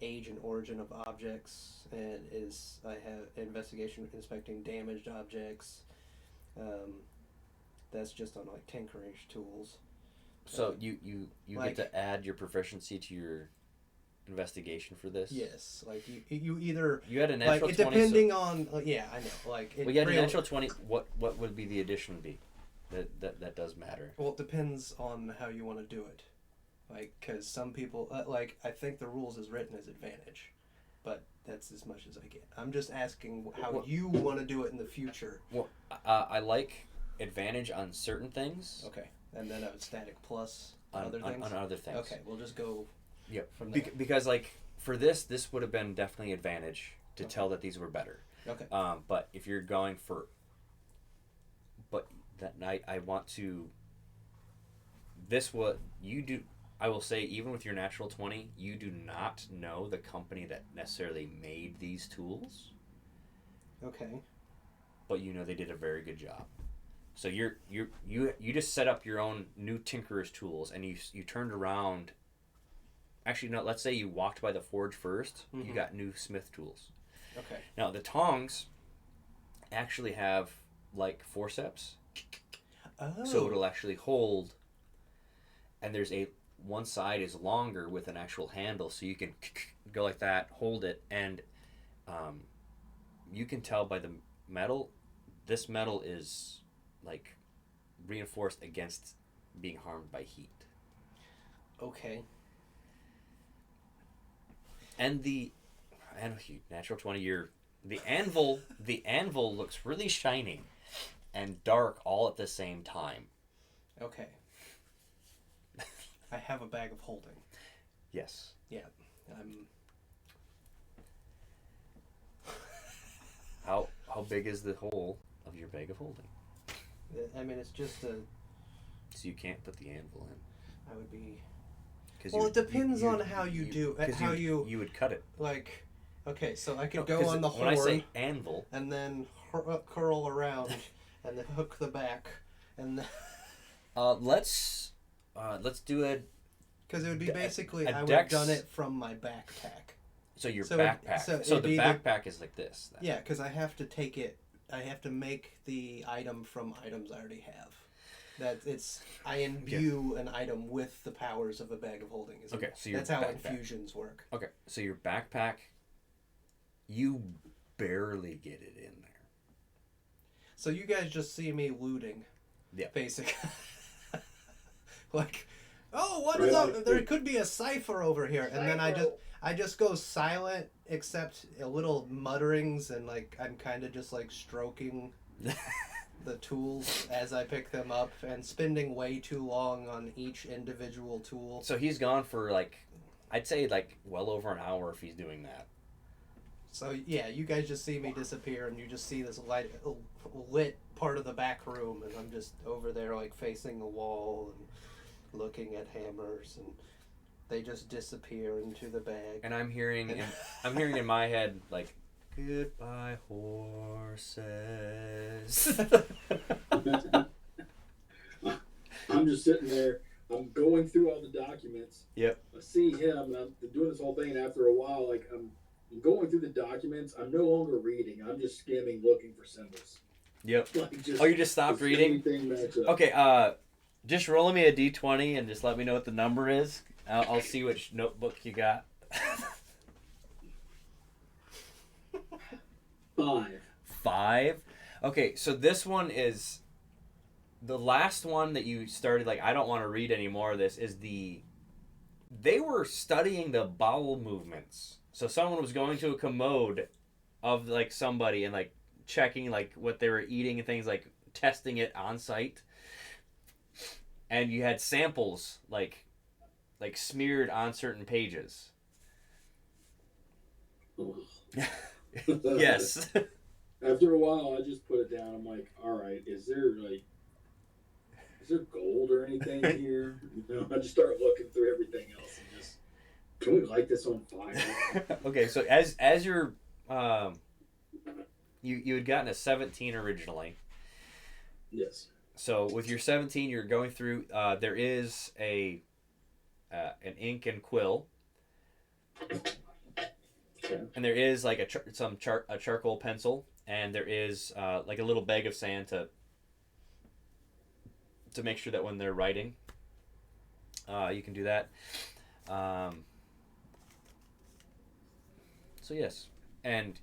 age and origin of objects, and I have investigation inspecting damaged objects. That's just on like tinkering tools. So you like, get to add your proficiency to your investigation for this? Yes, like you either you had a natural like 20. Depending on yeah, I know. Like you had a natural 20. What would be the addition be? That does matter. Well, it depends on how you want to do it. Like, because some people like I think the rules is written as advantage, but that's as much as I get. I'm just asking how you want to do it in the future. Well, I like advantage on certain things. Okay, and then a static plus on other things. On other things. Okay, we'll just go. Yep. From there. Because like for this would have been definitely advantage to tell that these were better. Okay. But if you're going for, but that night I want to. This what you do. I will say, even with your natural 20, you do not know the company that necessarily made these tools. Okay. But you know they did a very good job. So you just set up your own new tinkerer's tools, and you turned around. Actually, no. Let's say you walked by the forge first. Mm-hmm. You got new smith tools. Okay. Now the tongs actually have like forceps. Oh. So it'll actually hold. And there's one side is longer with an actual handle, so you can go like that, hold it, and you can tell by the metal. This metal is like reinforced against being harmed by heat. Okay. And natural 20 year the anvil looks really shiny and dark all at the same time. Okay. I have a bag of holding. Yes. Yeah. How big is the hole of your bag of holding? I mean, it's just a. So you can't put the anvil in. I would be. Well, it depends on how you do how you would cut it. Like, okay, so I could go on the horn. When I say anvil, and then curl around, and then hook the back, and then. Let's do it. Because it would be basically I would have done it from my backpack. So your backpack. So the backpack is like this. Then. Yeah, because I have to take it. I have to make the item from items I already have. I imbue an item with the powers of a bag of holding. Okay, so that's how infusions work. Okay, so your backpack, you barely get it in there. So you guys just see me looting. Yeah. Basically. Like, oh, what is up? There could be a cipher over here, and then I just go silent, except a little mutterings, and like I'm kind of just like stroking the tools as I pick them up, and spending way too long on each individual tool. So he's gone for like, I'd say like well over an hour if he's doing that. So yeah, you guys just see me disappear, and you just see this lit part of the back room, and I'm just over there like facing the wall and looking at hammers, and they just disappear into the bag. And I'm hearing in my head like, goodbye horses. I'm just sitting there. I'm going through all the documents. Yep. I see him. And I'm doing this whole thing, and after a while, like I'm going through the documents. I'm no longer reading. I'm just skimming, looking for symbols. Yep. Like just, Oh, you just stopped reading? Okay. Just roll me a d20 and just let me know what the number is. I'll see which notebook you got. 5. 5? Okay, so this one is the last one that you started. Like, I don't want to read any more of this. They were studying the bowel movements. So someone was going to a commode of like somebody and like checking like what they were eating and things, like testing it on site. And you had samples like smeared on certain pages. Yes. After a while, I just put it down. I'm like, all right, is there gold or anything here? I just start looking through everything else and just, can we light this on fire? Okay, so as you're you had gotten a 17 originally. Yes. So with your 17, you're going through. There is an ink and quill, Okay. and there is like a charcoal pencil, and there is like a little bag of sand to make sure that when they're writing, you can do that. So yes, and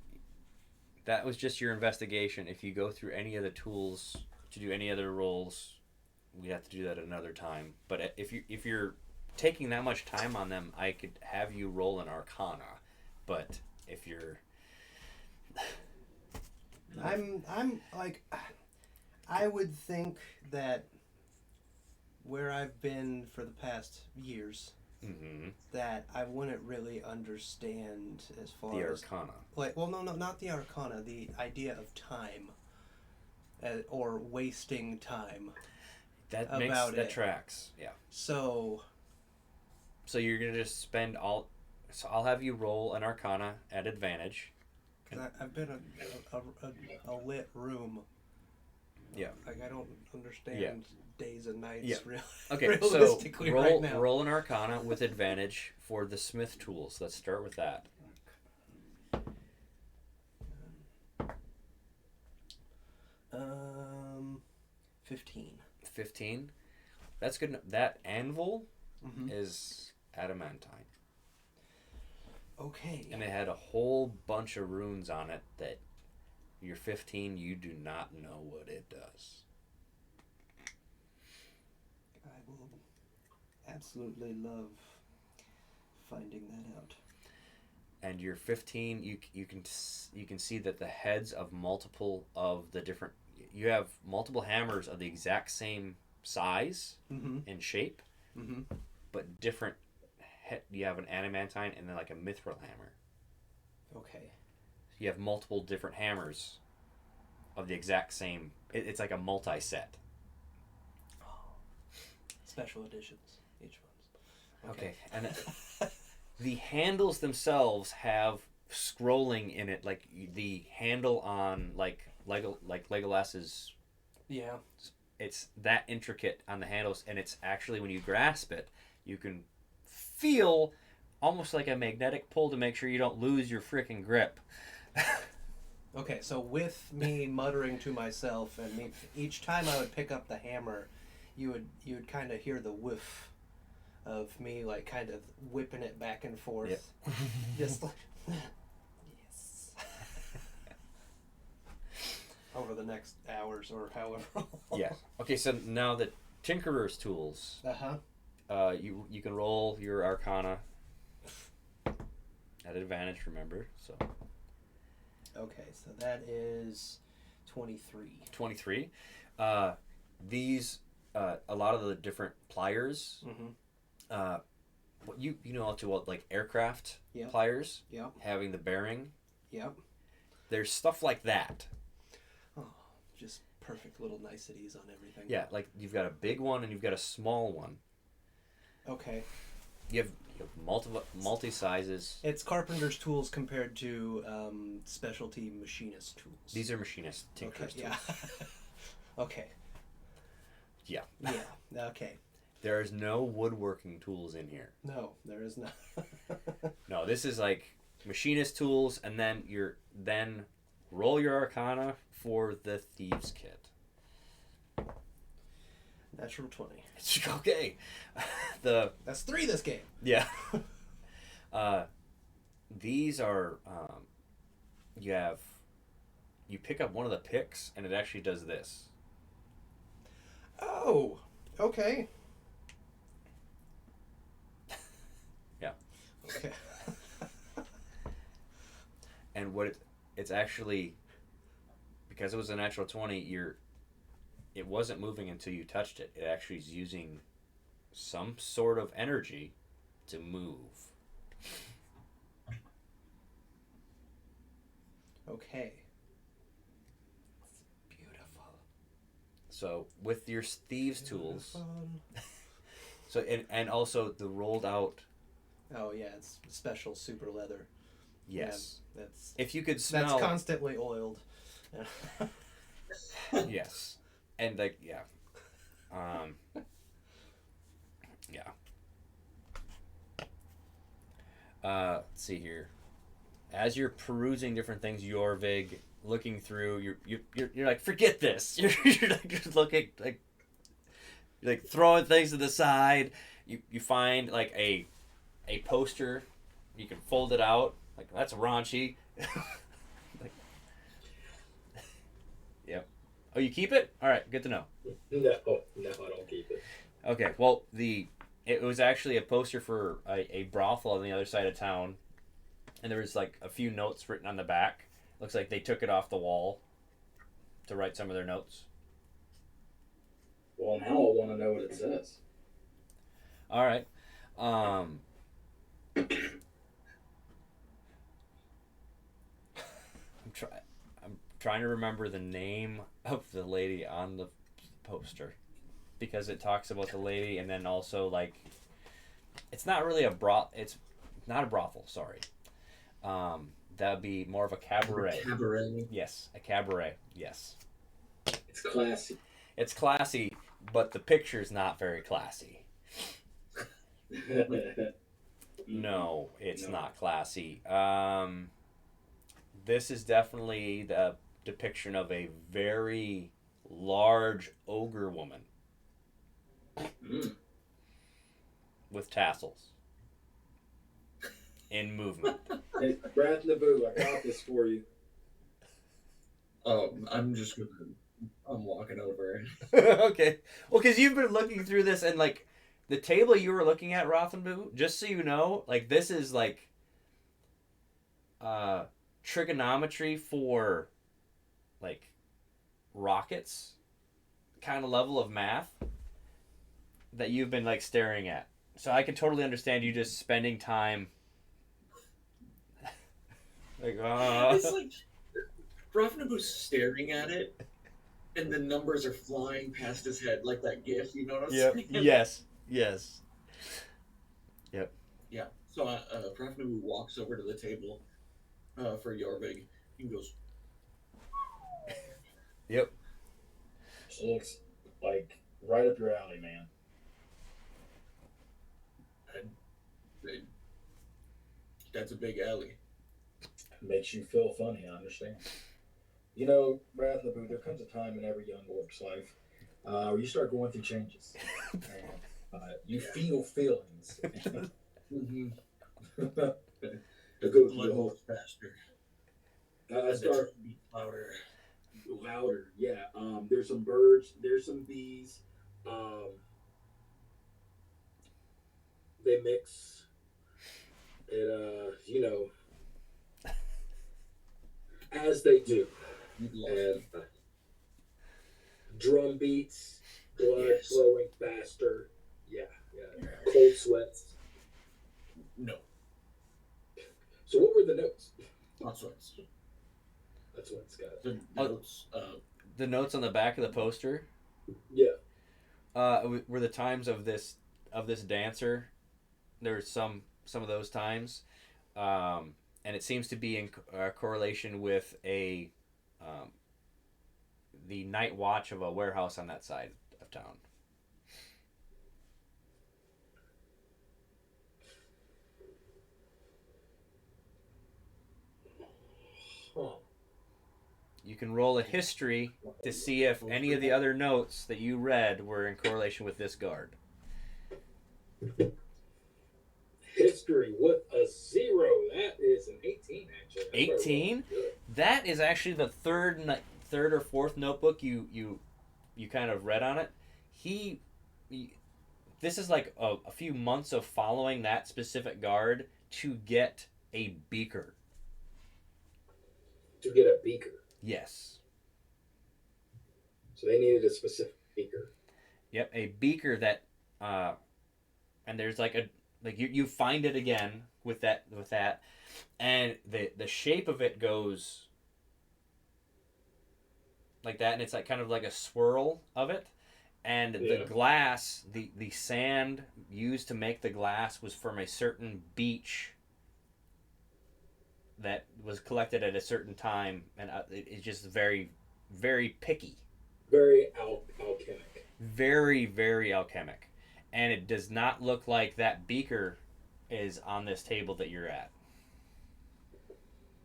that was just your investigation. If you go through any of the tools to do any other rolls, we have to do that another time. But if you're taking that much time on them, I could have you roll an Arcana. But if you're, I'm like, I would think that where I've been for the past years, that I wouldn't really understand as far the as Arcana. like, well, no, not the Arcana, the idea of time, or wasting time. That tracks. Yeah. So you're gonna just spend all. So I'll have you roll an Arcana at advantage. Because I've been in a lit room. Yeah. Like, I don't understand days and nights. Yeah. Really, Okay, realistically so right now. roll an Arcana with advantage for the Smith tools. Let's start with that. 15. 15. That's good. That anvil is adamantine. Okay. And it had a whole bunch of runes on it that you're 15, you do not know what it does. I will absolutely love finding that out. And you're 15, you can see that the heads of multiple of the different, you have multiple hammers of the exact same size and shape, but different. You have an adamantine and then like a mithril hammer. Okay. You have multiple different hammers of the exact same. It's like a multi-set. Oh. Special editions, each one's. Okay. And the handles themselves have scrolling in it, like the handle on like Legolas's. Yeah. It's that intricate on the handles, and it's actually when you grasp it, you can feel almost like a magnetic pull to make sure you don't lose your freaking grip. Okay, so with me muttering to myself, and me, each time I would pick up the hammer, you would kind of hear the whiff of me like kind of whipping it back and forth. Yep. Just like, yes. Over the next hours or however long. Yeah. Okay, so now the Tinkerer's tools. You can roll your Arcana at advantage, remember. So. Okay, so that is 23. 23. These a lot of the different pliers. You know all too well, like aircraft pliers. Yeah. Having the bearing Yep. There's stuff like that. Oh, just perfect little niceties on everything. Yeah, like you've got a big one and you've got a small one. Okay. You have multi sizes. It's carpenter's tools compared to specialty machinist tools. These are machinist tinker's okay, tools. Yeah. Okay. Yeah. Yeah. Okay. There is no woodworking tools in here. No, there is not. No, this is like machinist tools, and then roll your arcana for the thieves kit. Natural 20. Okay. That's 3 this game. Yeah. These are you pick up one of the picks and it actually does this. Oh, okay. Yeah. Okay. And what it's actually, because it was a natural 20, it wasn't moving until you touched it. It actually is using some sort of energy to move. Okay. Beautiful. So with your thieves tools, Beautiful. so and also the rolled out. Oh yeah, it's special super leather. Yes. Yeah, that's If you could smell. That's constantly oiled. Yes. And like yeah. Yeah. Let's see here. As you're perusing different things, Jorvig, looking through, you're like, forget this. You're like just looking like you're like throwing things to the side. You find like a poster. You can fold it out. Like that's raunchy. Like, yep. Oh, you keep it? All right, good to know. No, I don't keep it. Okay, well it was actually a poster for a brothel on the other side of town, and there was like a few notes written on the back. Looks like they took it off the wall to write some of their notes. Well, now I want to know what it says. All right. I'm trying to remember the name of the lady on the poster, because it talks about the lady, and then also like it's not really it's not a brothel, sorry. That'd be more of a cabaret. Cabaret. Yes, a cabaret. Yes. It's classy. It's classy, but the picture's not very classy. No, it's not classy. This is definitely the depiction of a very large ogre woman with tassels in movement. Hey, Brad Naboo, I got this for you. I'm walking over. Okay. Well, because you've been looking through this, and like the table you were looking at, Rothenbu, just so you know, like this is like trigonometry for like rockets kind of level of math that you've been like staring at. So I can totally understand you just spending time like It's like Ravnabu's staring at it, and the numbers are flying past his head like that GIF. You know what I'm saying? Yes. Yep. Yeah. So Ravnabu walks over to the table for Jorvig. He goes, Yep. It looks like right up your alley, man. "That's a big alley." Makes you feel funny, I understand. You know, Brad Naboo, there comes a time in every young orc's life where you start going through changes. You feel feelings. Mm-hmm. It goes The through blood the whole. moves faster. I start Beat louder. louder. Yeah. There's some birds. There's some bees. They mix. It as they do. And drum beats, blood flowing faster. Yeah. Cold sweats. No. So what were the notes? That's what's That's what it's got. the Oh. notes. The notes on the back of the poster Yeah. were the times of this dancer. There were some of those times, and it seems to be in correlation with um, the night watch of a warehouse on that side of town. Huh. You can roll a history to see if any of the other notes that you read were in correlation with this guard. History with a 0. That is an 18, actually. 18? That is actually the third or fourth notebook you kind of read on it. This is like a few months of following that specific guard to get a beaker. To get a beaker. Yes. So they needed a specific beaker. Yep, a beaker that, and there's like you find it again with that, and the shape of it goes like that, and it's like kind of like a swirl of it, and the glass, the sand used to make the glass was from a certain beach that was collected at a certain time, and it's just very, very picky. Very alchemic. Very, very alchemic. And it does not look like that beaker is on this table that you're at.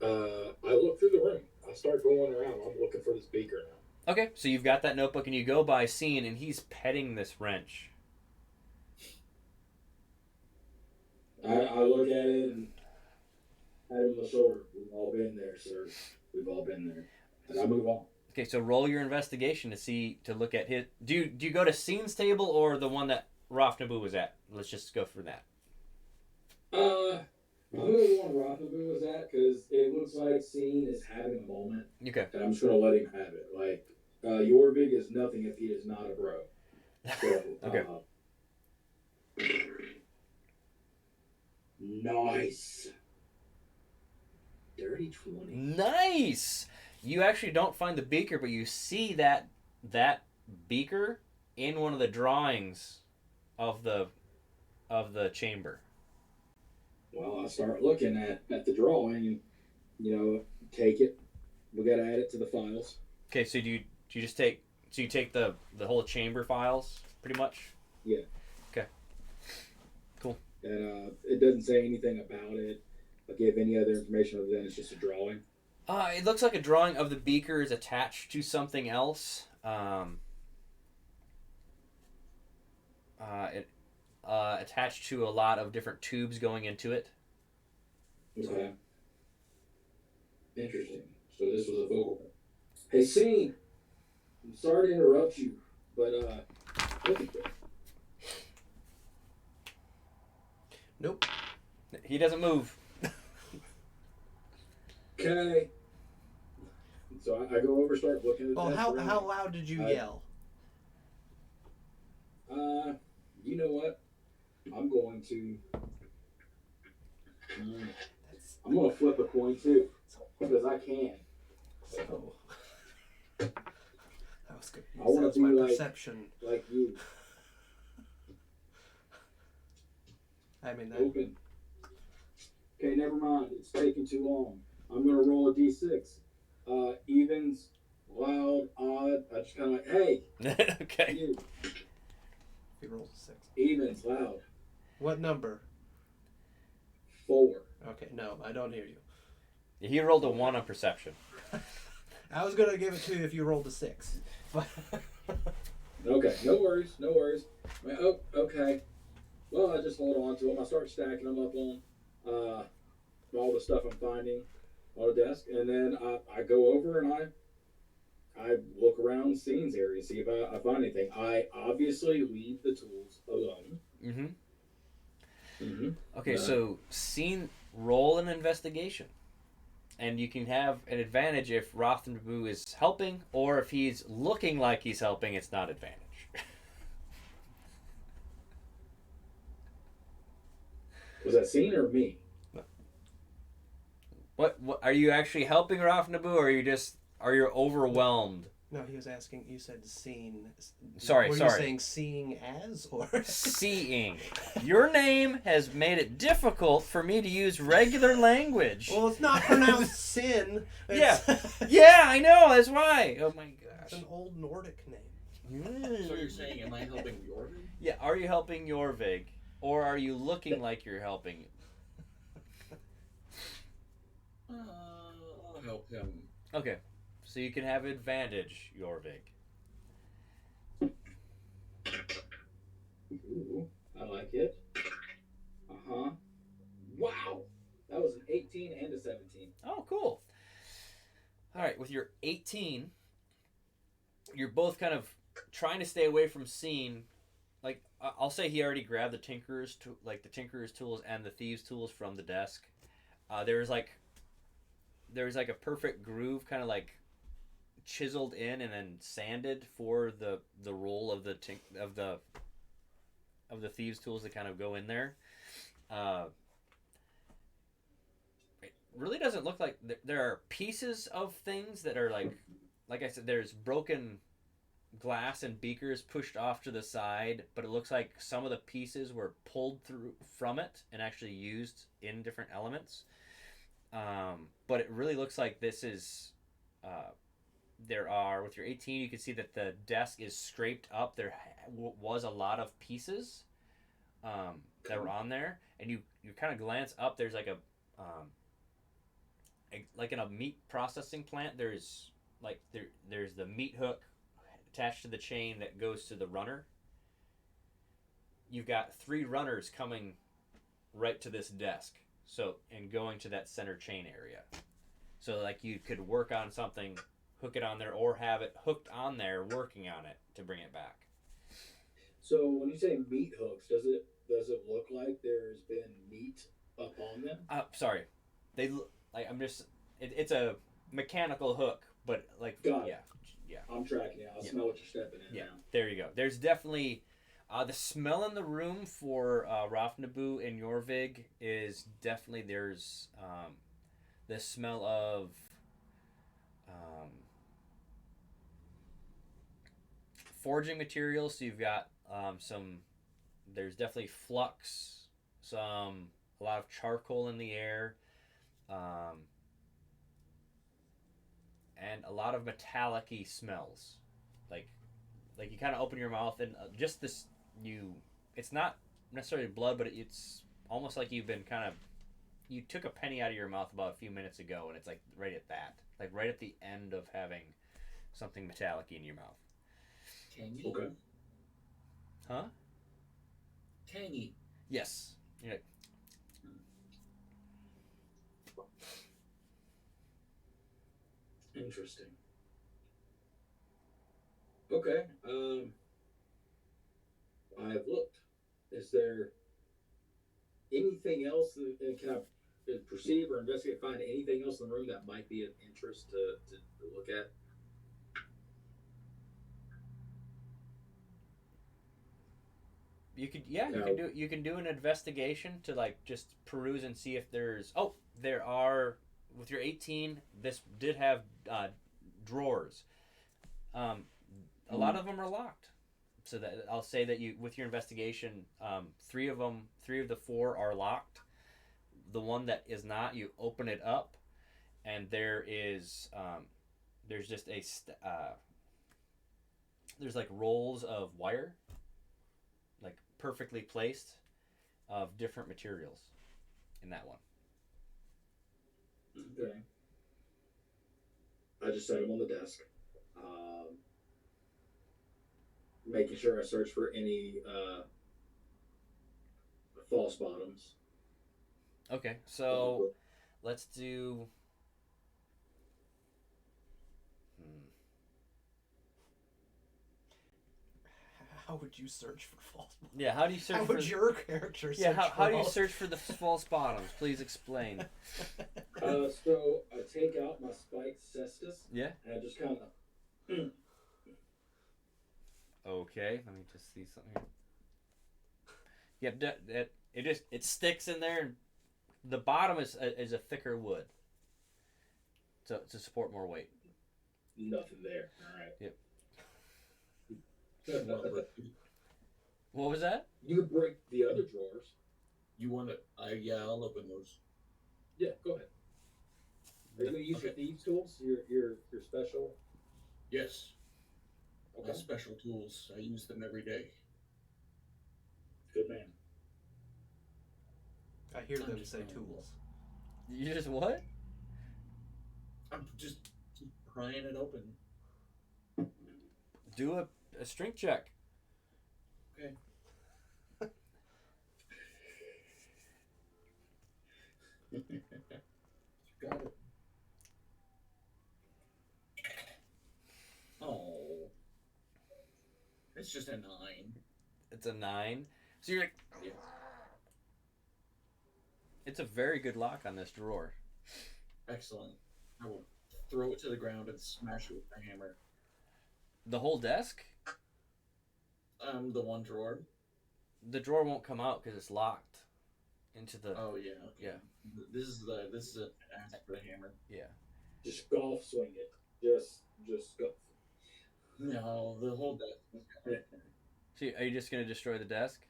I look through the room. I start going around. I'm looking for this beaker now. Okay, so you've got that notebook, and you go by Scene, and he's petting this wrench. I look at it and pat him on the shoulder. We've all been there, sir. We've all been there. And I move on. Okay, so roll your investigation to look at his. Do you go to Scene's table or the one that Raf Nabu was at? Let's just go for that. I'm gonna go on Rothabu was at because it looks like Scene is having a moment. Okay. And I'm just gonna let him have it. Like Jorvig is nothing if he is not a bro. So, Okay. Nice. Dirty 20. Nice. You actually don't find the beaker, but you see that beaker in one of the drawings of the chamber. Well, I start looking at the drawing and, take it. We got to add it to the files. Okay, so do you just take the whole chamber files pretty much? Yeah. Okay. Cool. And it doesn't say anything about it. Or give any other information other than it's just a drawing. It looks like a drawing of the beaker is attached to something else. Attached to a lot of different tubes going into it. Okay. Interesting. So this was a focal point. Hey, Scene. I'm sorry to interrupt you, but look at this. Nope. He doesn't move. Okay. So I go over, start looking at Well, that. how loud did you yell? You know what? I'm going to. I'm going to flip a coin too, because I can. So that was good. I want That's to be my like perception. like you. I mean, Open. Okay, never mind. It's taking too long. I'm going to roll a d6. Evens, loud, odd. I just kind of like, hey. Okay. You. he rolls a 6. Evens, loud. What number? 4. Okay, no, I don't hear you. He rolled a 1 on perception. I was gonna give it to you if you rolled a 6. But Okay, no worries, no worries. Oh, okay. Well, I just hold on to them. I start stacking them up on all the stuff I'm finding on the desk, and then I go over and I look around Scene's area, see if I find anything. I obviously leave the tools alone. Mm-hmm. Mm-hmm. Okay, so Scene, roll an investigation. And you can have an advantage if Rothenbu is helping, or if he's looking like he's helping, it's not advantage. Was that Scene or me? What are you actually helping Raf Naboo, or are you overwhelmed? No, he was asking. You said seen. Sorry, Were sorry. you saying seeing as or Seeing. Your name has made it difficult for me to use regular language. Well, it's not pronounced sin. Yeah. It's, Yeah, I know. That's why. Oh my it's gosh. an old Nordic name. So you're saying, am I helping Jordan? Yeah. Are you helping Jorvig, or are you looking like you're helping? I'll help him. Okay. So you can have advantage, Jorvig. Ooh, I like it. Uh-huh. Wow. That was an 18 and a 17. Oh, cool. All right. With your 18, you're both kind of trying to stay away from seeing. Like I'll say, he already grabbed the tinkerer's tools and the thieves' tools from the desk. There was like a perfect groove, kind of like chiseled in and then sanded for the roll of the thieves' tools that kind of go in there. It really doesn't look like there are pieces of things that are like I said, there's broken glass and beakers pushed off to the side, but it looks like some of the pieces were pulled through from it and actually used in different elements. But it really looks like this is there are, with your 18, you can see that the desk is scraped up. There was a lot of pieces that were on there, and you kind of glance up. There's like like in a meat processing plant. There's there's the meat hook attached to the chain that goes to the runner. You've got 3 runners coming right to this desk, so and going to that center chain area. So like you could work on something, hook it on there, or have it hooked on there working on it to bring it back. So when you say meat hooks, does it look like there's been meat up on them? Sorry, they like it's a mechanical hook, but like Got it. yeah. I'm tracking it. I smell what you're stepping in now. There you go. There's definitely the smell in the room for Raf Naboo and Jorvig is definitely there's the smell of forging materials. So you've got some. There's definitely flux, a lot of charcoal in the air, and a lot of metallic-y smells. Like you kind of open your mouth and just this it's not necessarily blood, but it's almost like you've been you took a penny out of your mouth about a few minutes ago, and it's like right at that, like right at the end of having something metallic in your mouth. Tangy. Okay. Huh? Tangy. Yes. Yeah. Interesting. Okay. I have looked. Is there anything else? Can I perceive or investigate, find anything else in the room that might be of interest to look at? You can do an investigation to like just peruse and see if there are, with your 18, this did have drawers. A lot of them are locked, so that I'll say that you, with your investigation, 3 of the 4 are locked. The one that is not, you open it up, and there's just there's like rolls of wire, like perfectly placed, of different materials in that one. Okay. I just set them on the desk. Making sure I search for any false bottoms. Okay, so let's do. How would you search for false bottoms? Yeah, how do you search? How would your character search? Yeah, how for do you search for the false bottoms? Please explain. So I take out my spiked cestus. Yeah. And I just kind of. Okay, let me just see something here. Yep, it sticks in there. And the bottom is a thicker wood. to support more weight. Nothing there. All right. Yep. You want to break? What was that? You could break the other drawers. You want to? Yeah, I'll open those. Yeah, go ahead. Are you gonna use your thieves tools? Your special? Yes. Okay. My special tools. I use them every day. Good man. I hear them say tools. You just what? I'm just prying it open. Do a strength check. Okay. Got it. Oh. It's just a 9. It's a 9. So you're like, Yeah. it's a very good lock on this drawer. Excellent. I will throw it to the ground and smash it with the hammer. The whole desk? The one drawer. The drawer won't come out because it's locked into the. Oh yeah. Okay. Yeah. This is an ask for the hammer. Yeah. Just golf swing it. Just golf. No, the whole desk. So are you just gonna destroy the desk?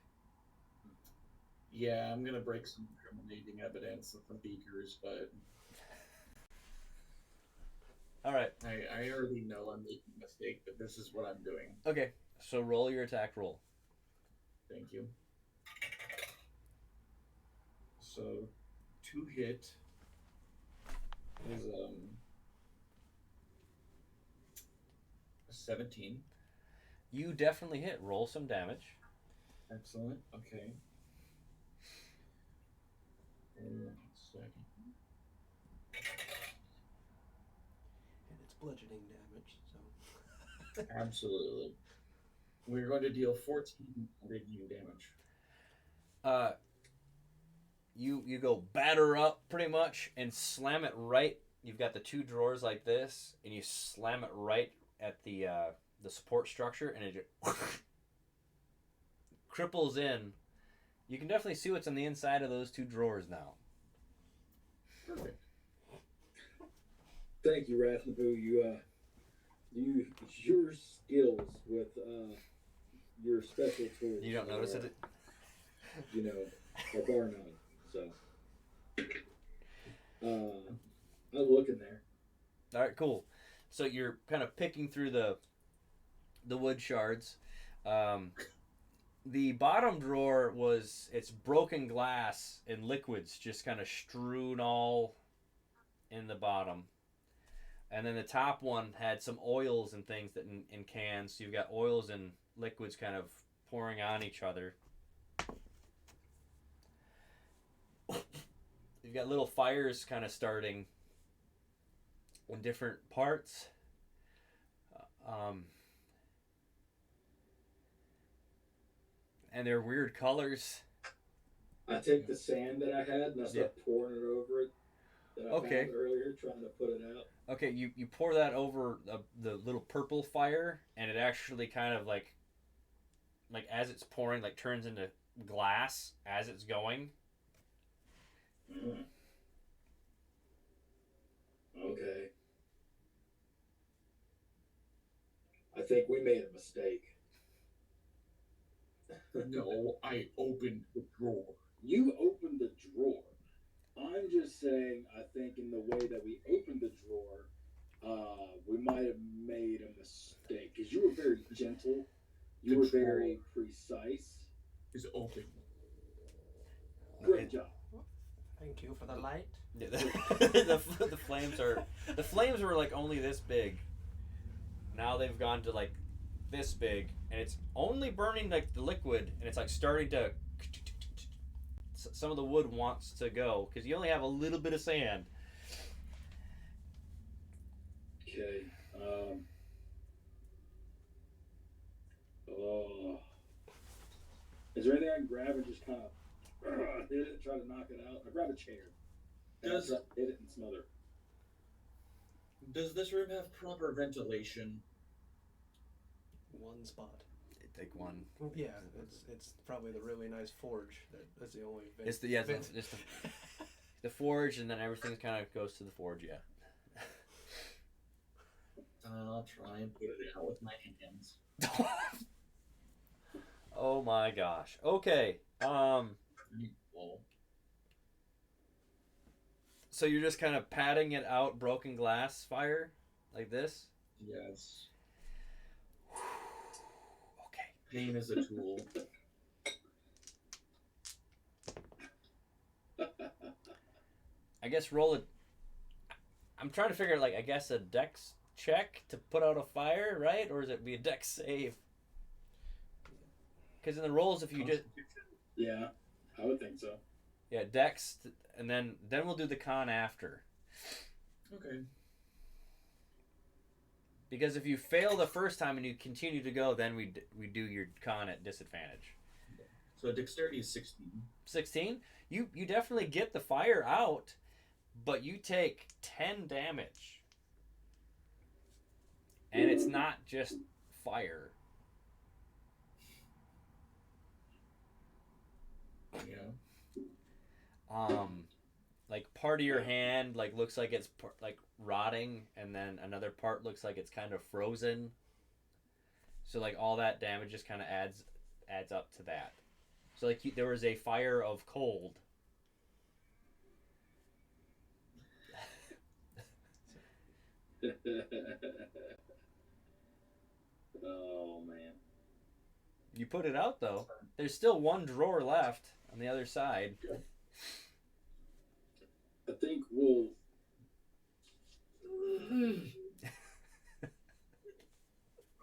Yeah, I'm gonna break some incriminating evidence of the beakers, but All right. I already know I'm making a mistake, but this is what I'm doing. Okay. So roll your attack roll. Thank you. So, 2 hit is a 17. You definitely hit. Roll some damage. Excellent. Okay. One second. And it's bludgeoning damage, so. Absolutely. We're going to deal 14 radiant damage. You go batter up pretty much and slam it right. You've got the 2 drawers like this, and you slam it right at the support structure, and it just cripples in. You can definitely see what's on the inside of those 2 drawers now. Perfect. Thank you, Rathnabu. Your skills with your special tools. You don't notice it? Are bar none. So, I'll look in there. All right, cool. So you're kind of picking through the wood shards. The bottom drawer it's broken glass and liquids just kind of strewn all in the bottom. And then the top one had some oils and things that in cans. So you've got oils and liquids kind of pouring on each other. You've got little fires kind of starting in different parts. And they're weird colors. I take the sand that I had and I start pouring it over it that I found earlier, trying to put it out. Okay, you pour that over the little purple fire, and it actually kind of like as it's pouring, like turns into glass as it's going. Mm. Okay. I think we made a mistake. No, I opened the drawer. You opened the drawer. I'm just saying, I think in the way that we opened the drawer, we might have made a mistake. Because you were very gentle. You were very precise. It's open. Great job. Thank you for the light. Yeah, the flames were like only this big. Now they've gone to like this big, and it's only burning like the liquid, and it's like starting to. Some of the wood wants to go because you only have a little bit of sand. Okay. Is there anything I can grab and just kind of hit it, try to knock it out? I grab a chair. And I hit it and smother. Does this room have proper ventilation? One spot. Take one. Yeah, it's probably the really nice forge that's the only. It's the forge, and then everything kind of goes to the forge. Yeah. I'll try and put it out with my hands. Oh my gosh. Okay. Well, So you're just kind of patting it out, broken glass fire, like this. yes. Okay. Pain is a tool. I guess roll it. I'm trying to figure, like, I guess a dex check to put out a fire, right? Or is it be a dex save? Because in the rolls, if you just Yeah, I would think so. yeah dex, and then we'll do the con after. Okay. Because if you fail the first time and you continue to go, then we do your con at disadvantage. So dexterity is 16. 16. You definitely get the fire out, but you take 10 damage. And it's not just fire. Yeah. Like part of your hand like looks like it's like rotting, and then another part looks like it's kind of frozen. So like all that damage just kind of adds up to that. So like there was a fire of cold. Oh man. You put it out though. There's still one drawer left on the other side. I think we'll.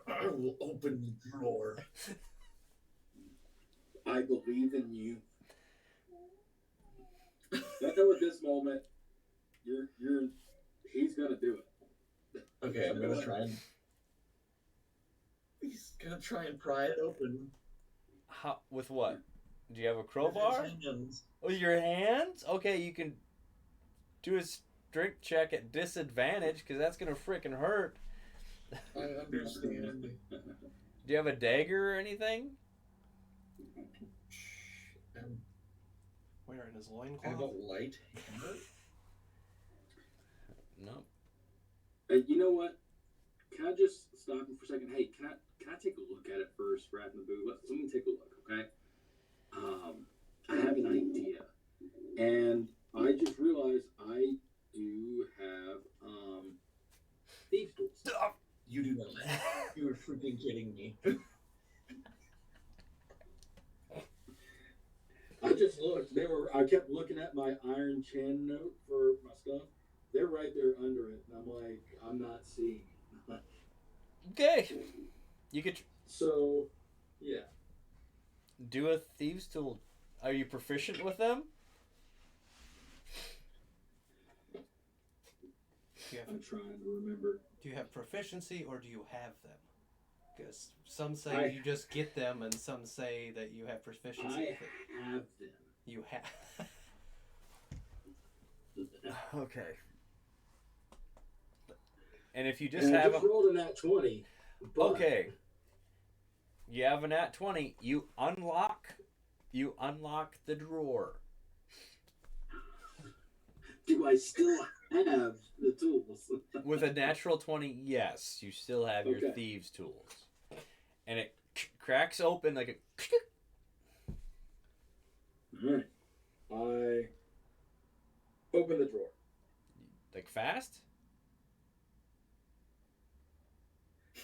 I will open the drawer. I believe in you. I know at this moment, he's gonna do it. Okay, I'm gonna try and. He's gonna try and pry it open. How, with what? Do you have a crowbar? With his hands. With your hands? Okay, you can do a strength check at disadvantage because that's gonna freaking hurt. I understand. Do you have a dagger or anything? Where in his I have a loincloth? light hammer. No. Hey, you know what? Can I just stop you for a second? Hey, can I take a look at it first, Brad and Boo? Let me take a look, okay? I have an idea, and I just realized I do have thieves tools. You do not. You are freaking kidding me. I just looked. I kept looking at my iron chin note for my stuff. They're right there under it, and I'm like, I'm not seeing. Okay. You could So, yeah. do a thieves tool. Are you proficient with them? I'm trying to remember. Do you have proficiency or do you have them? Because some say you just get them, and some say that you have proficiency. I have them. You have. Okay. And if you just And I have just them, rolled a nat 20. But okay. You have a nat 20. You unlock the drawer. do I still have the tools? With a natural 20, yes, you still have your Okay. thieves tools. And it cracks open like a Alright. I open the drawer. like fast?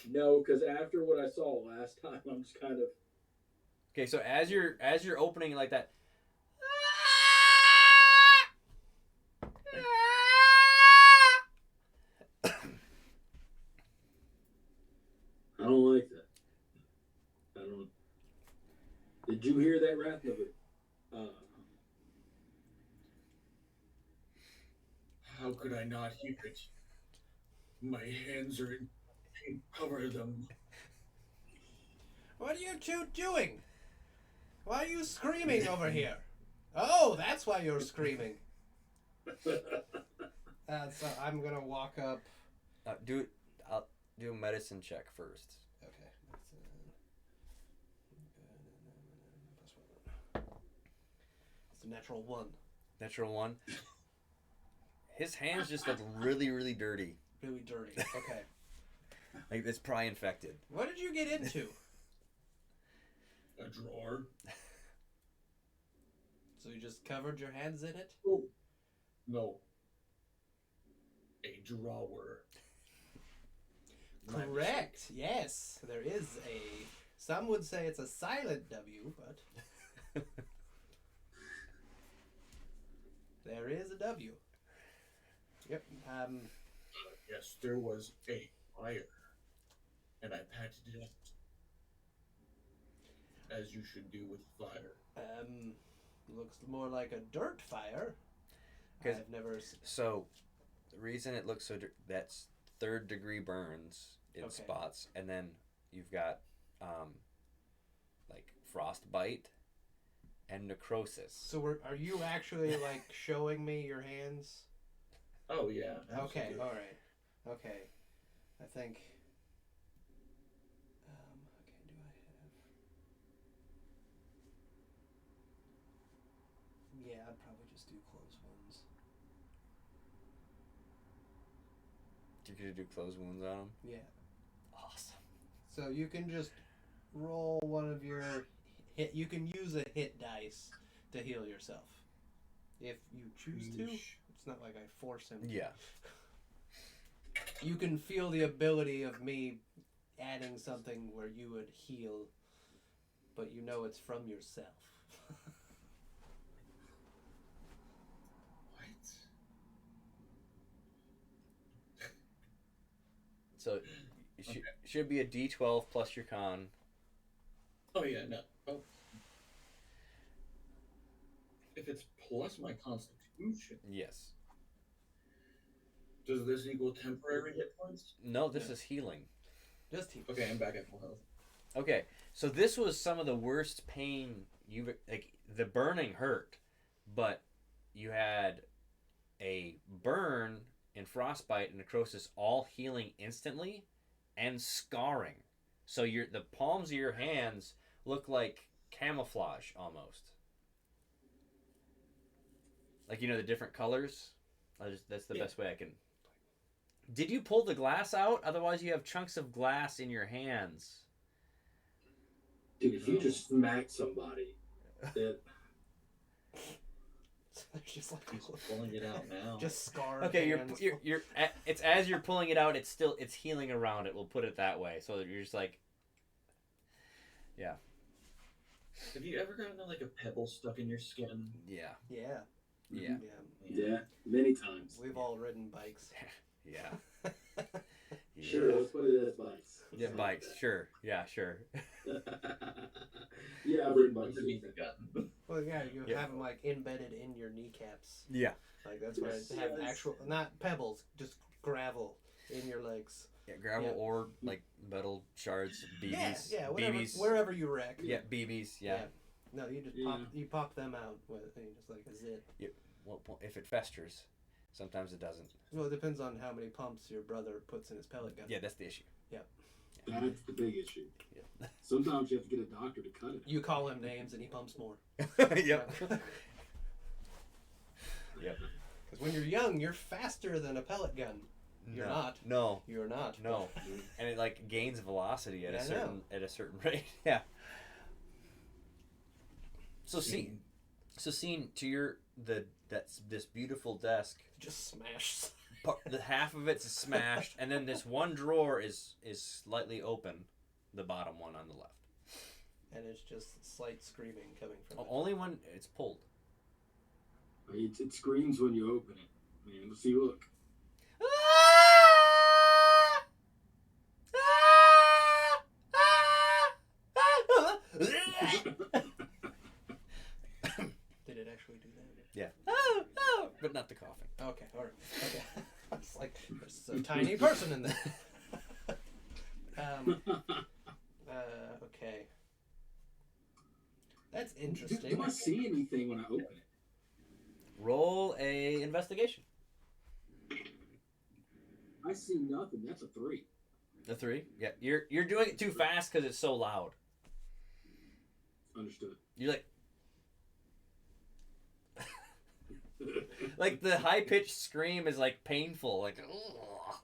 No, because after what I saw last time, I'm just kind of. Okay, so as you're opening it like that, I don't like that. I don't. Did you hear that, Rathnabu? How could I not hear it? My hands are in pain. Cover them. What are you two doing? Why are you screaming over here? Oh, that's why you're screaming. So I'm gonna walk up. I'll do a medicine check first. Okay. It's a natural 1. Natural 1. His hands just look really, really dirty. Really dirty. Okay. Like it's probably infected. What did you get into? A drawer. So you just covered your hands in it? Oh, no. A drawer. Correct. Yes, there is a. Some would say it's a silent W, but there is a W. Yep. Yes, there was a fire, and I patted it out, as you should do with fire. Looks more like a dirt fire. 'Cause- I've never. So, the reason it looks so that's 3rd-degree burns in Okay. spots, and then you've got like frostbite and necrosis. So are you actually like showing me your hands? Oh yeah. Okay. absolutely. All right. Okay. I think. Okay. Do I have? Yeah, I'd probably just do close wounds. You're gonna do closed wounds on them. Yeah. Awesome. So you can just roll one of your hit. You can use a hit dice to heal yourself, if you choose to. Yeesh. It's not like I force him. Yeah. You can feel the ability of me adding something where you would heal, but you know it's from yourself. What? So it should be a D12 plus your con. Oh yeah, no. Oh. If it's plus my constitution, Yes. does this equal temporary hit points? No, this Yeah. is healing. Just heal. Okay, I'm back at full health. Okay, so this was some of the worst pain you've like. The burning hurt, but you had a burn and frostbite and necrosis all healing instantly, and scarring. So the palms of your hands look like camouflage almost. Like the different colors. That's the best way I can. Did you pull the glass out? Otherwise, you have chunks of glass in your hands. Dude, if you just smack somebody, that There's just like He's pulling it out now. just scar. Okay, hands. you're it's as you're pulling it out, it's healing around it. We'll put it that way. So you're just like, yeah, Have you ever gotten like a pebble stuck in your skin? yeah, Yeah. yeah, yeah, many times. We've all ridden bikes. yeah. Sure, let's put it as bikes. Yeah, bikes. Sure. Yeah, sure. Yeah, I've ridden What's bikes. it mean gun? Well, yeah, you Yeah. have them like embedded in your kneecaps. Yeah. Like that's where Yes, they have yes. actual, not pebbles, just gravel in your legs. Yeah, gravel Yeah. or like metal shards, BBs. Yeah, whatever, BBs. wherever you wreck. Yeah, BBs. Yeah. No, you just Yeah. pop them out with just like a zip. Well, if it festers, sometimes it doesn't. Well, it depends on how many pumps your brother puts in his pellet gun. Yeah, that's the issue. That's the big issue. Yeah. Sometimes you have to get a doctor to cut it. You call him names and he pumps more. Yep. Yep. Because when you're young, you're faster than a pellet gun. You're No. not. No. You're not. No. And it like gains velocity at Yeah, I a certain rate. Yeah. So Scene. scene to your that's this beautiful desk. Just smash. The half of it's smashed, and then this one drawer is slightly open, the bottom one on the left. And it's just slight screaming coming from it. Only when it's pulled. It screams when you open it. Man, let's see, look. Did it actually do that? Yeah. But not the coughing. Okay, alright. Okay. It's like there's a tiny person in there. Okay. That's interesting. Do I see anything when I open it? Roll a investigation. I see nothing. That's a 3. The 3. Yeah. You're doing it too fast because it's so loud. Understood. You're like the high pitched scream is like painful. Like. Ugh.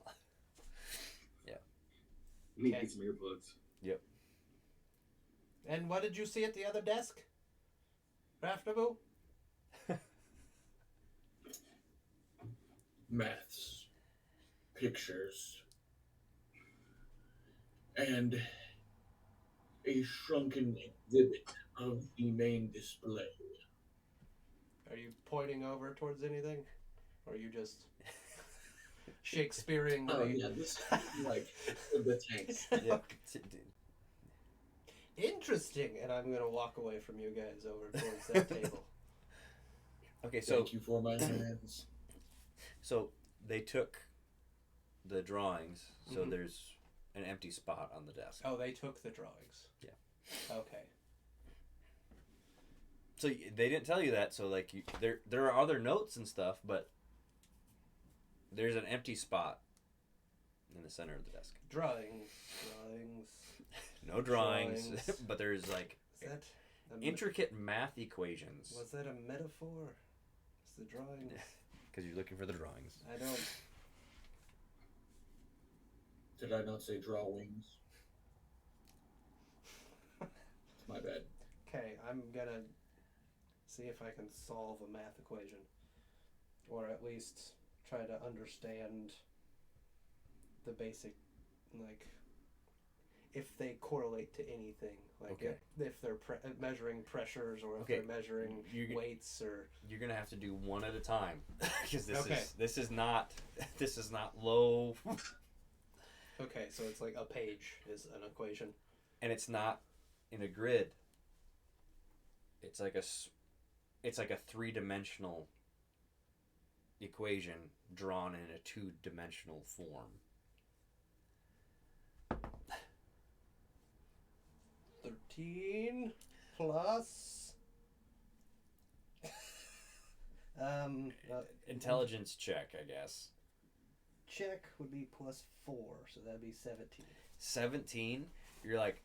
Yeah. Need to Okay. get some earbuds. And what did you see at the other desk? Raftabu? Maths, pictures, and a shrunken exhibit of the main display. Are you pointing over towards anything? Or are you just Shakespeareing Oh the... yeah, this is like the tanks. Yeah. Interesting! And I'm going to walk away from you guys over towards that table. Okay, so Thank you for my hands. so they took the drawings. So Mhm. there's an empty spot on the desk. Oh, they took the drawings. Yeah. Okay. So they didn't tell you that. So like there are other notes and stuff, but there's an empty spot in the center of the desk. Drawings. No drawings, Drawings. but there's like Is that a intricate math equations. Was that a metaphor? It's the drawings. Because you're looking for the drawings. I don't. Did I not say drawings? My bad. Okay, I'm gonna see if I can solve a math equation, or at least try to understand the basic, like, if they correlate to anything, like Okay. if they're measuring pressures or if Okay. they're measuring weights or. You're gonna have to do one at a time because Okay. this is not low, Okay, so it's like a page is an equation. and it's not in a grid. It's like a 3-dimensional equation drawn in a 2-dimensional form. 13 plus. Intelligence check, I guess. Check would be plus 4, so that'd be 17. 17. You're like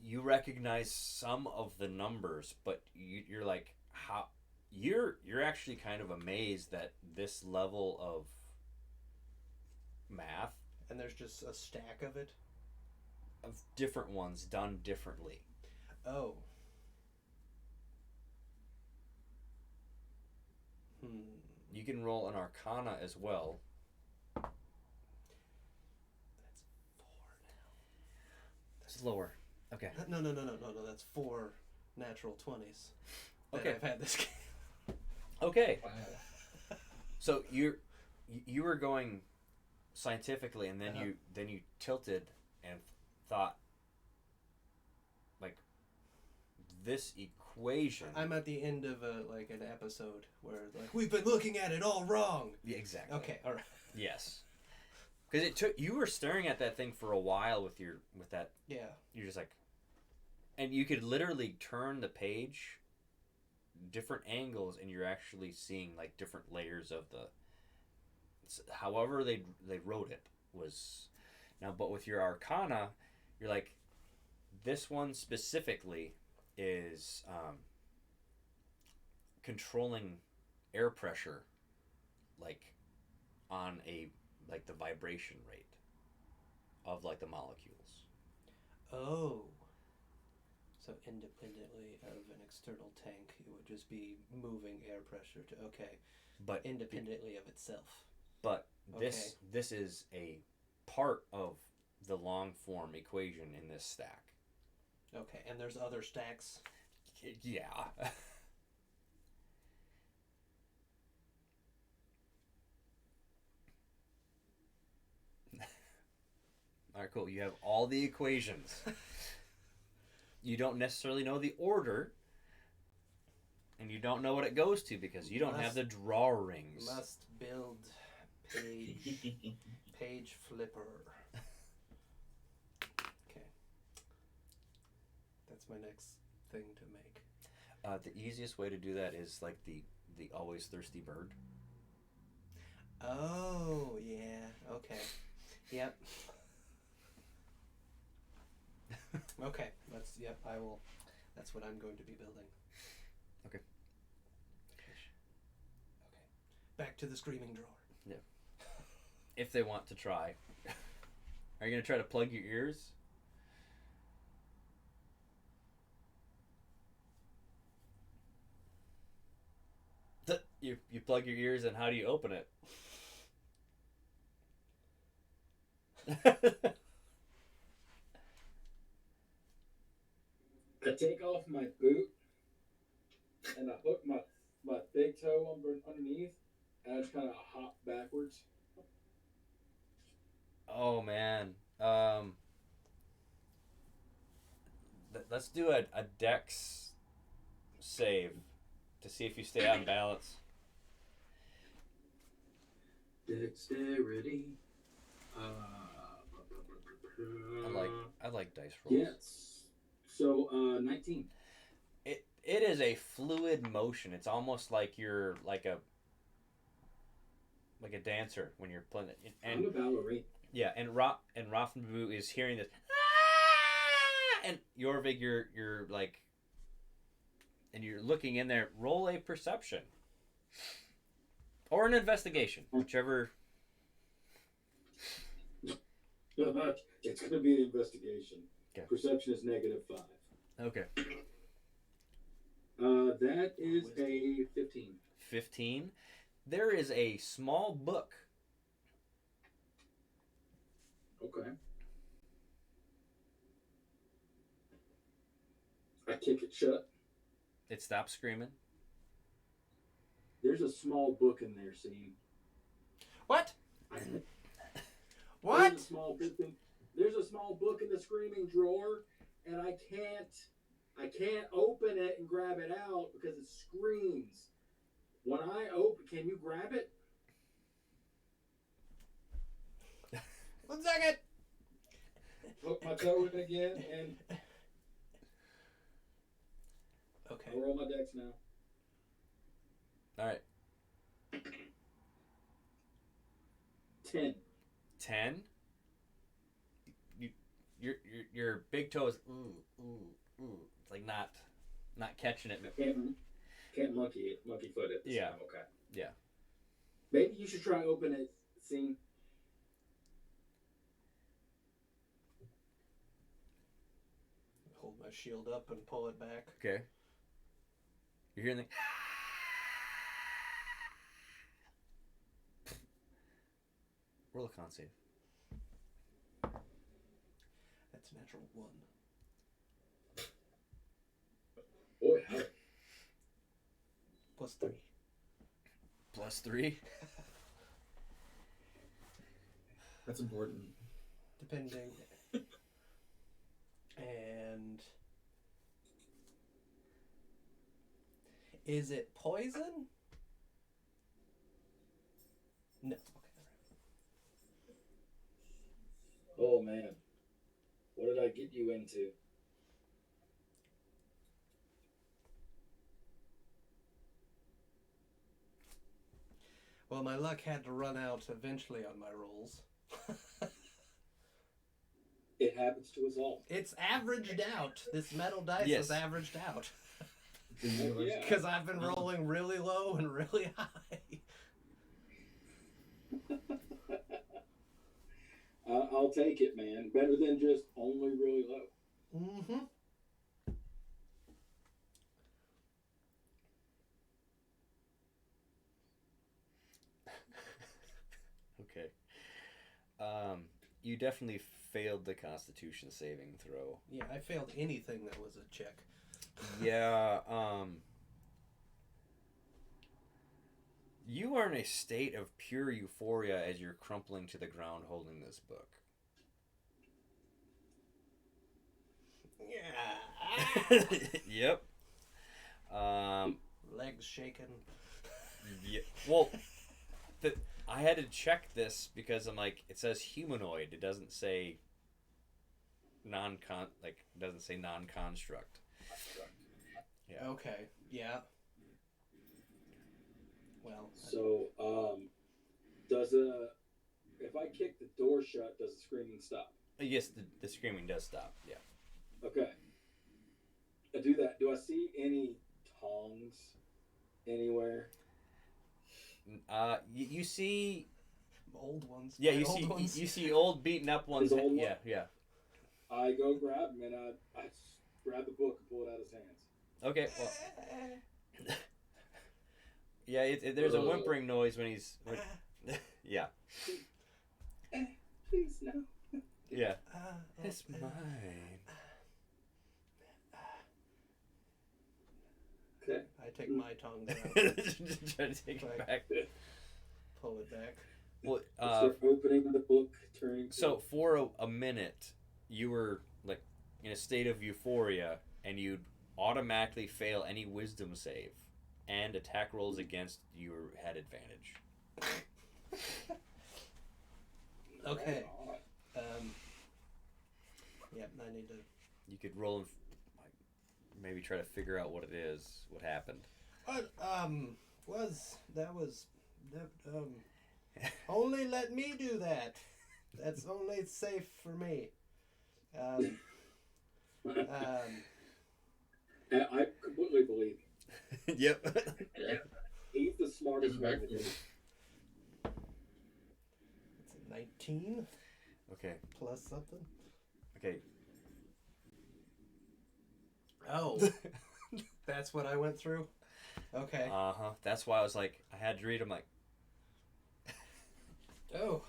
you recognize some of the numbers, but you're like how you're actually kind of amazed that this level of math And there's just a stack of it. of different ones done differently. Oh. You can roll an Arcana as well. That's 4 now. It's lower. Okay. No. That's 4 natural 20s. That Okay. I've had this game. Okay. Wow. So you were going scientifically, and then Uh-huh. you tilted and thought like this equation. I'm at the end of an episode where like we've been looking at it all wrong. Yeah, exactly. Okay, all right. Yes. Because you were staring at that thing for a while with that. Yeah. You're just like, and you could literally turn the page, different angles, and you're actually seeing like different layers of the. However they wrote it was, now, but with your Arcana, you're like, this one specifically is controlling air pressure, like on the vibration rate of like the molecules. Oh. So independently of an external tank, it would just be moving air pressure to But independently of itself. But this is a part of the long form equation in this stack. Okay, and there's other stacks. Yeah. All right, cool. You have all the equations. You don't necessarily know the order, and you don't know what it goes to because you don't have the drawings. Must build page flipper. Okay. That's my next thing to make. The easiest way to do that is like the always thirsty bird. Oh, yeah. Okay. Yep. Okay. I will. That's what I'm going to be building. Okay. Okay. Back to the screaming drawer. Yeah. if they want to try. Are you gonna try to plug your ears? You plug your ears, and how do you open it? I take off my boot and I hook my big toe underneath, and I just kind of hop backwards. Oh man. Let's do a dex save to see if you stay on balance. Dexterity. I like dice rolls. Yes. So 19. It is a fluid motion. It's almost like you're like a dancer when you're playing it. And I'm a ballerina. yeah, and Rafnbu is hearing this, "Ah!" and Jorvig, you're like, and you're looking in there. Roll a perception or an investigation, whichever. It's going to be an investigation. Okay. Perception is -5. Okay. That is a 15. 15. There is a small book. Okay. I kick it shut. It stops screaming. There's a small book in there, scene. What? There's a What? there's a small book in the screaming drawer, and I can't open it and grab it out because it screams. When I open, can you grab it? 1 second. Hook my toe in again, and Okay. I'll roll my dex now. All right. 10. 10. Your big toe is It's like not catching it. Can't monkey foot it. Yeah. Time. Okay. Yeah. Maybe you should try open it. Scene. Hold my shield up and pull it back. Okay. You're hearing the. Roll a con save. That's a natural 1. Boy, how +3. +3. That's important. Depending. And is it poison? No. Okay. Oh man, what did I get you into? Well, my luck had to run out eventually on my rolls. It happens to us all. It's averaged out. This metal dice Yes. is averaged out. Yeah. Because I've been rolling really low and really high. I'll take it, man. Better than just only really low. Mm-hmm. Okay. You definitely failed the Constitution saving throw. Yeah, I failed anything that was a check. Yeah. You are in a state of pure euphoria as you're crumpling to the ground holding this book. Yeah. Yep. Legs shaking. Yeah. Well, I had to check this because I'm like, it says humanoid. It doesn't say non-construct. Yeah. Okay. Yeah. Well. So, if I kick the door shut, does the screaming stop? Yes, the screaming does stop. Yeah. Okay. I do that. Do I see any tongs anywhere? You see old ones. Yeah, My you old see ones. you see old beaten up ones. His old one? Yeah. I go grab him and I grab the book and pull it out of his hands. Okay. Well. Yeah, there's a whimpering noise when he's. Yeah. Please no. Yeah. It's mine. Okay. I take my tongue out, Try to take it back. pull it back. Well, Start opening the book, turning. so for a minute, you were like in a state of euphoria, and you'd automatically fail any wisdom save, and attack rolls against you had advantage. Okay. Yep, I need to. You could roll and like maybe try to figure out what it is, what happened. What only let me do that. That's only safe for me. I completely believe him. Yep. He's the smartest one of the group. It's a 19 Okay. plus something. Okay. Oh, that's what I went through. Okay. That's why I was like, I had to read. I'm like, Oh.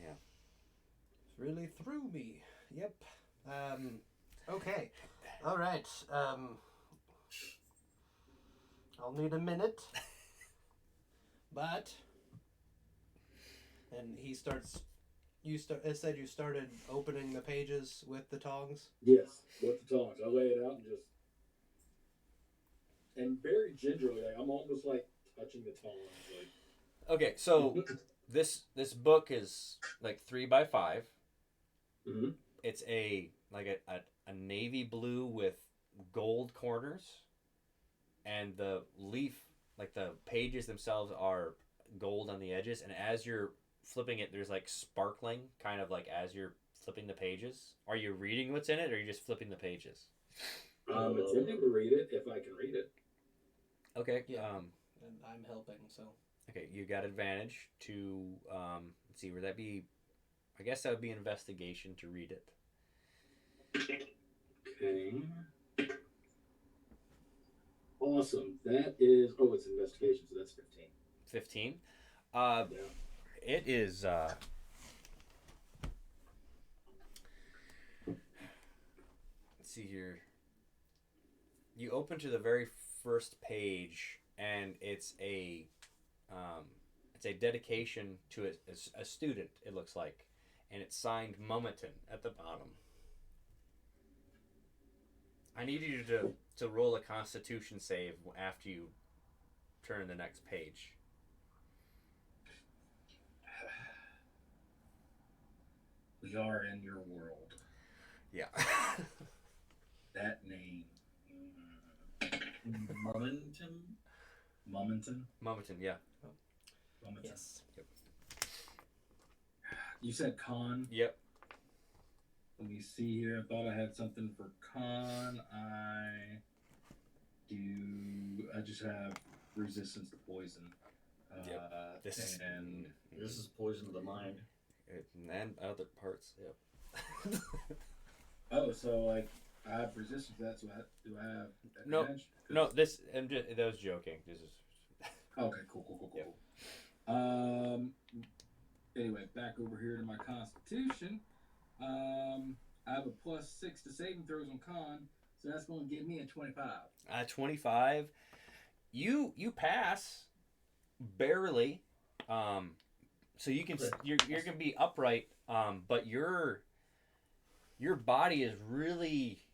Yeah. Really threw me. Yep. Okay. All right. I'll need a minute. But. And he starts. It said you started opening the pages with the tongs. Yes, with the tongs. I lay it out and just. And very gingerly, like, I'm almost like touching the tongs. Like. okay, so this book is like 3x5. Mm-hmm. It's a navy blue with gold corners, and the leaf, like the pages themselves, are gold on the edges. And as you're flipping it, there's like sparkling, kind of like as you're flipping the pages. Are you reading what's in it, or are you just flipping the pages? I'm attempting to read it if I can read it. Okay. Yeah. And I'm helping, so. Okay, you got advantage to let's see, would that be? I guess that would be investigation to read it. Okay. Awesome. That is. Oh, it's investigation, so that's 15. 15. Yeah. It is. Let's see here. You open to the very first page, and it's a dedication to a student. It looks like, and it's signed Mummiton at the bottom. I need you to roll a Constitution save after you turn the next page. We are in your world. Yeah. That name. Mummiton? Mummiton? Mummiton, yeah. Mummiton. Yes. Yep. You said con? Yep. Let me see here. I thought I had something for con. I just have resistance to poison. Yep. This is poison to the mind. And other parts, yep. Oh, so like I have resistance to that. So do I have No, advantage? no. That was joking. This is. Okay, cool. Yep. Anyway, back over here to my Constitution. I have a +6 to saving throws on con, so that's going to give me a 25. 25. You pass barely. So you can you're gonna be upright. But your body is really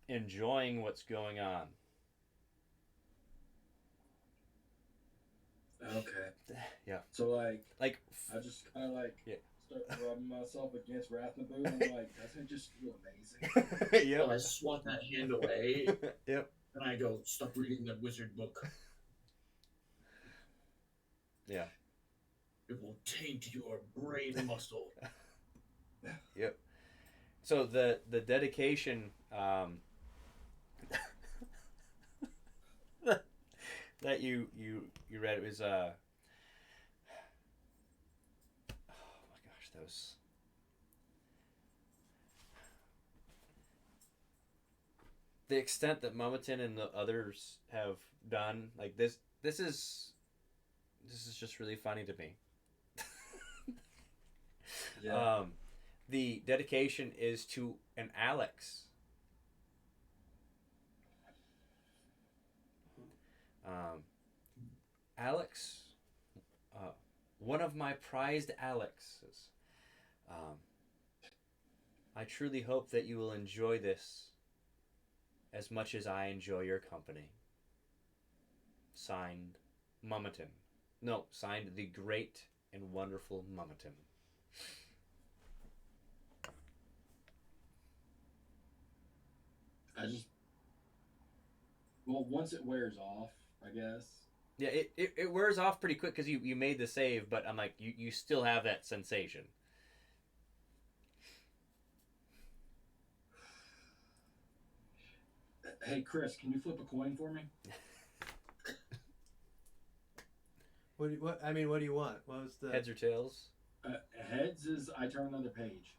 enjoying what's going on. Okay. Yeah. So like Like. I just kind of like start rubbing myself against Rathnaboo, and I'm like, doesn't it just feel amazing? So Yep. I swat that hand away, Yep. and I go, stop reading that wizard book. Yeah. It will taint your brain muscle. Yep. So the dedication that you read, it was those. The extent that Mummiton and the others have done, like this is just really funny to me. Yeah. The dedication is to an Alex. Alex, one of my prized Alexes. Um, I truly hope that you will enjoy this as much as I enjoy your company. Signed, Mummiton. No, signed the great and wonderful Mummiton. I just, well, once it wears off, I guess. Yeah, it wears off pretty quick because you made the save, but I'm like, you still have that sensation. Hey, Chris, can you flip a coin for me? What do you want? What was the Heads or tails? Heads is I turn another page.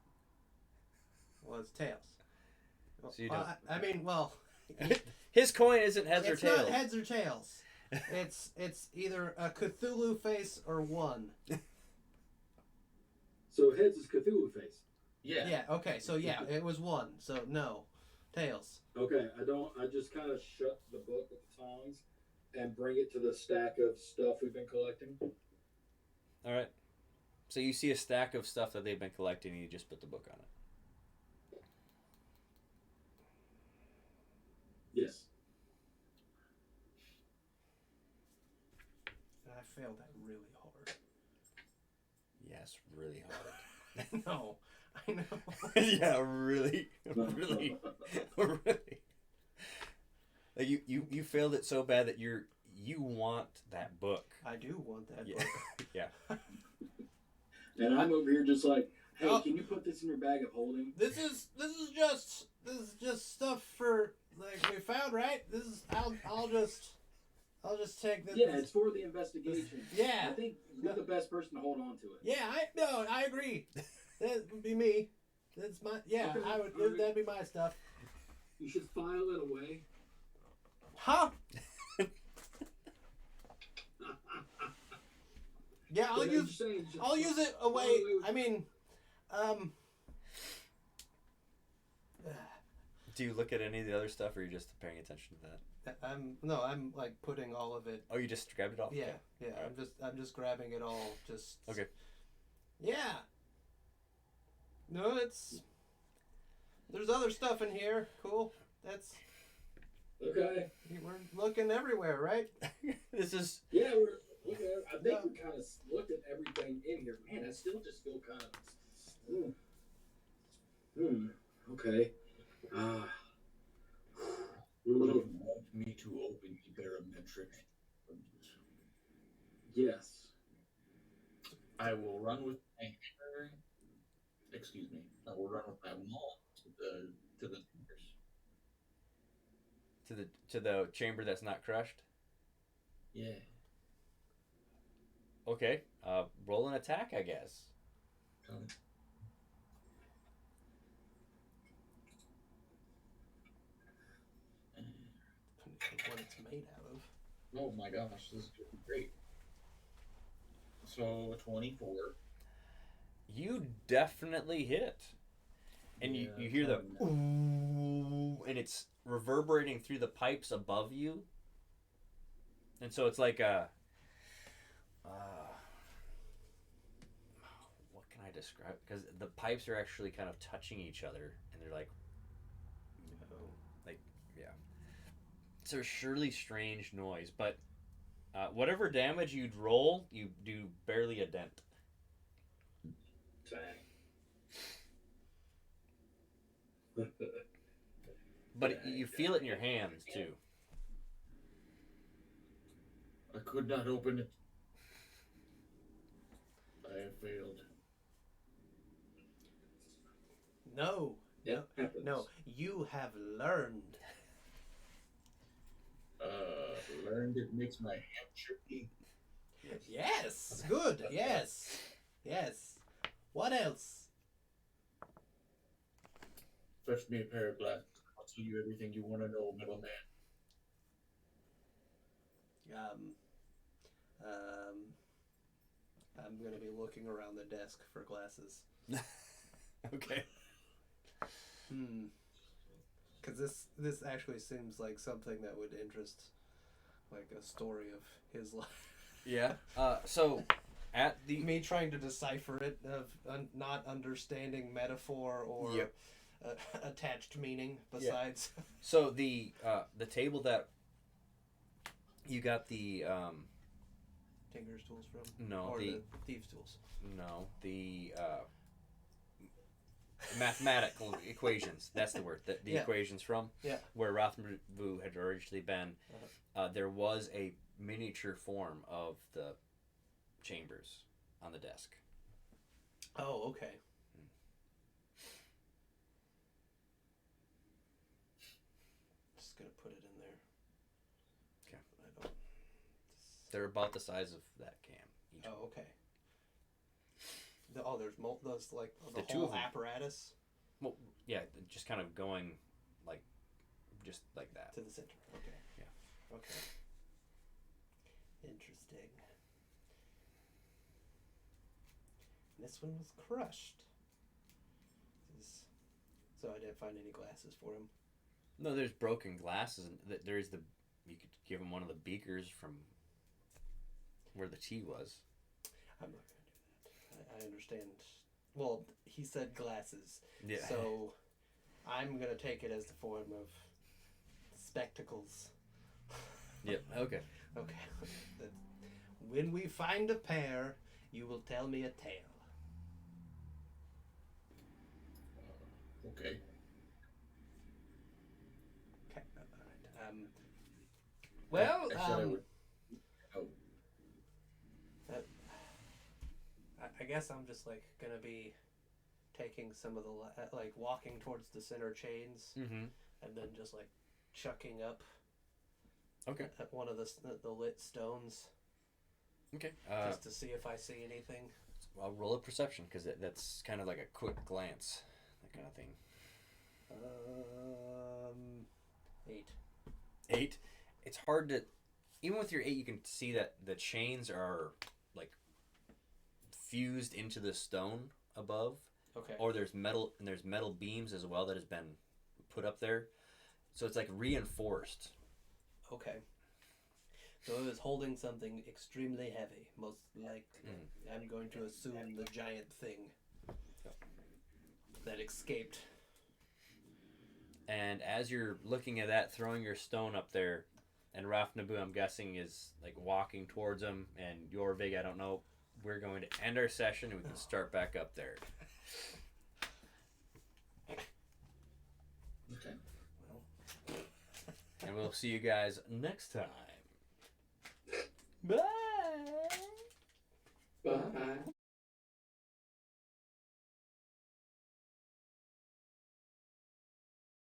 Well, it's tails. So you don't. I mean, well, His coin isn't heads or it's tails. not heads or tails. It's either a Cthulhu face or one. So heads is Cthulhu face. Yeah. Yeah. Okay. So yeah, it was one. So no, tails. Okay, I just kind of shut the book with the tongs and bring it to the stack of stuff we've been collecting. All right. So you see a stack of stuff that they've been collecting, and you just put the book on it. Yes. And I failed that really hard. Yes, really hard. No, I know. Yeah, really, really. Like you failed it so bad that you want that book. I do want that Yeah. book. Yeah. And I'm over here just like, hey, Oh. can you put this in your bag of holding? This is just stuff for like we found, right? This is I'll just take this. Yeah, it's for the investigation. Yeah. I think you're the best person to hold on to it. Yeah, I agree. That would be me. That's my Okay, I would alright. that'd be my stuff. You should file it away. Huh? Yeah, But I'm just saying, you should I'll use it away. file away. I mean, Do you look at any of the other stuff, or are you just paying attention to that? I'm like putting all of it. Oh, you just grabbed it off? Yeah, Okay. yeah. Alright. I'm just grabbing it all. Just Okay. Yeah. No, there's other stuff in here. Cool. That's Okay. we're looking everywhere, right? This is Yeah, we're looking at, I think we kind of looked at everything in here. Man, I still just feel kind of. Okay. Would you want me to open the barometric? Yes. I will run with my hammer. Excuse me. I will run with my maul to the fingers. to the chamber that's not crushed. Yeah. Okay. Roll an attack, I guess. Um, What it's made out of. oh my gosh, this is great. So 24. You definitely hit. And you Yeah, hear the probably ooh, and it's reverberating through the pipes above you. And so it's like a what can I describe? Because the pipes are actually kind of touching each other, and they're like, yeah. It's a surely strange noise, but whatever damage you'd roll, you do barely a dent. Dang. But you feel it in your hands too. I could not open it. I have failed. No. It happens. No. You have learned. Learned it makes my hand tricky. Yes. Good. Yes. Yes. What else? Fetch me a pair of glasses. I'll tell you everything you want to know, middleman. I'm gonna be looking around the desk for glasses. Okay. Because this actually seems like something that would interest, like a story of his life. Yeah. So, at the Me trying to decipher it, of not understanding metaphor or Yep. attached meaning besides. So the table that you got the Tinker's tools from? No, Or the- the thieves' tools. mathematical equations. That's the word. The Yeah. equations from Yeah. where Rothenvu had originally been. There was a miniature form of the chambers on the desk. Oh, okay. Just gonna put it in there. Okay. I don't. They're about the size of that cam. Each one. Oh, okay. There's those like the The two whole of them. apparatus Well, yeah, just kind of going like, just like that. to the center. Okay. Yeah. Okay. Interesting. This one was crushed. So I didn't find any glasses for him. No, there's broken glasses, and there's the. You could give him one of the beakers from where the tea was. I'm not gonna do that. I understand. Well, he said glasses. Yeah. So I'm gonna take it as the form of spectacles. Yep. Okay. Okay. When we find a pair, you will tell me a tale. Okay. Okay. All right. Well, I said I would. Oh, I guess I'm just like gonna be taking some of the like walking towards the center chains, Mm-hmm. and then just like chucking up Okay. at one of the lit stones Okay. just to see if I see anything. I'll roll a perception because that's kind of like a quick glance, that kind of thing. 8. 8. It's hard to, even with your 8, you can see that the chains are like fused into the stone above, Okay. or there's metal beams as well that has been put up there, so it's like reinforced. Okay. So it was holding something extremely heavy, most likely. I'm going to assume the giant thing that escaped. And as you're looking at that, throwing your stone up there, and Raf Nabu, I'm guessing, is like walking towards him, and Jorvig, I don't know. We're going to end our session and we can start back up there. okay. And we'll see you guys next time. Bye! Bye.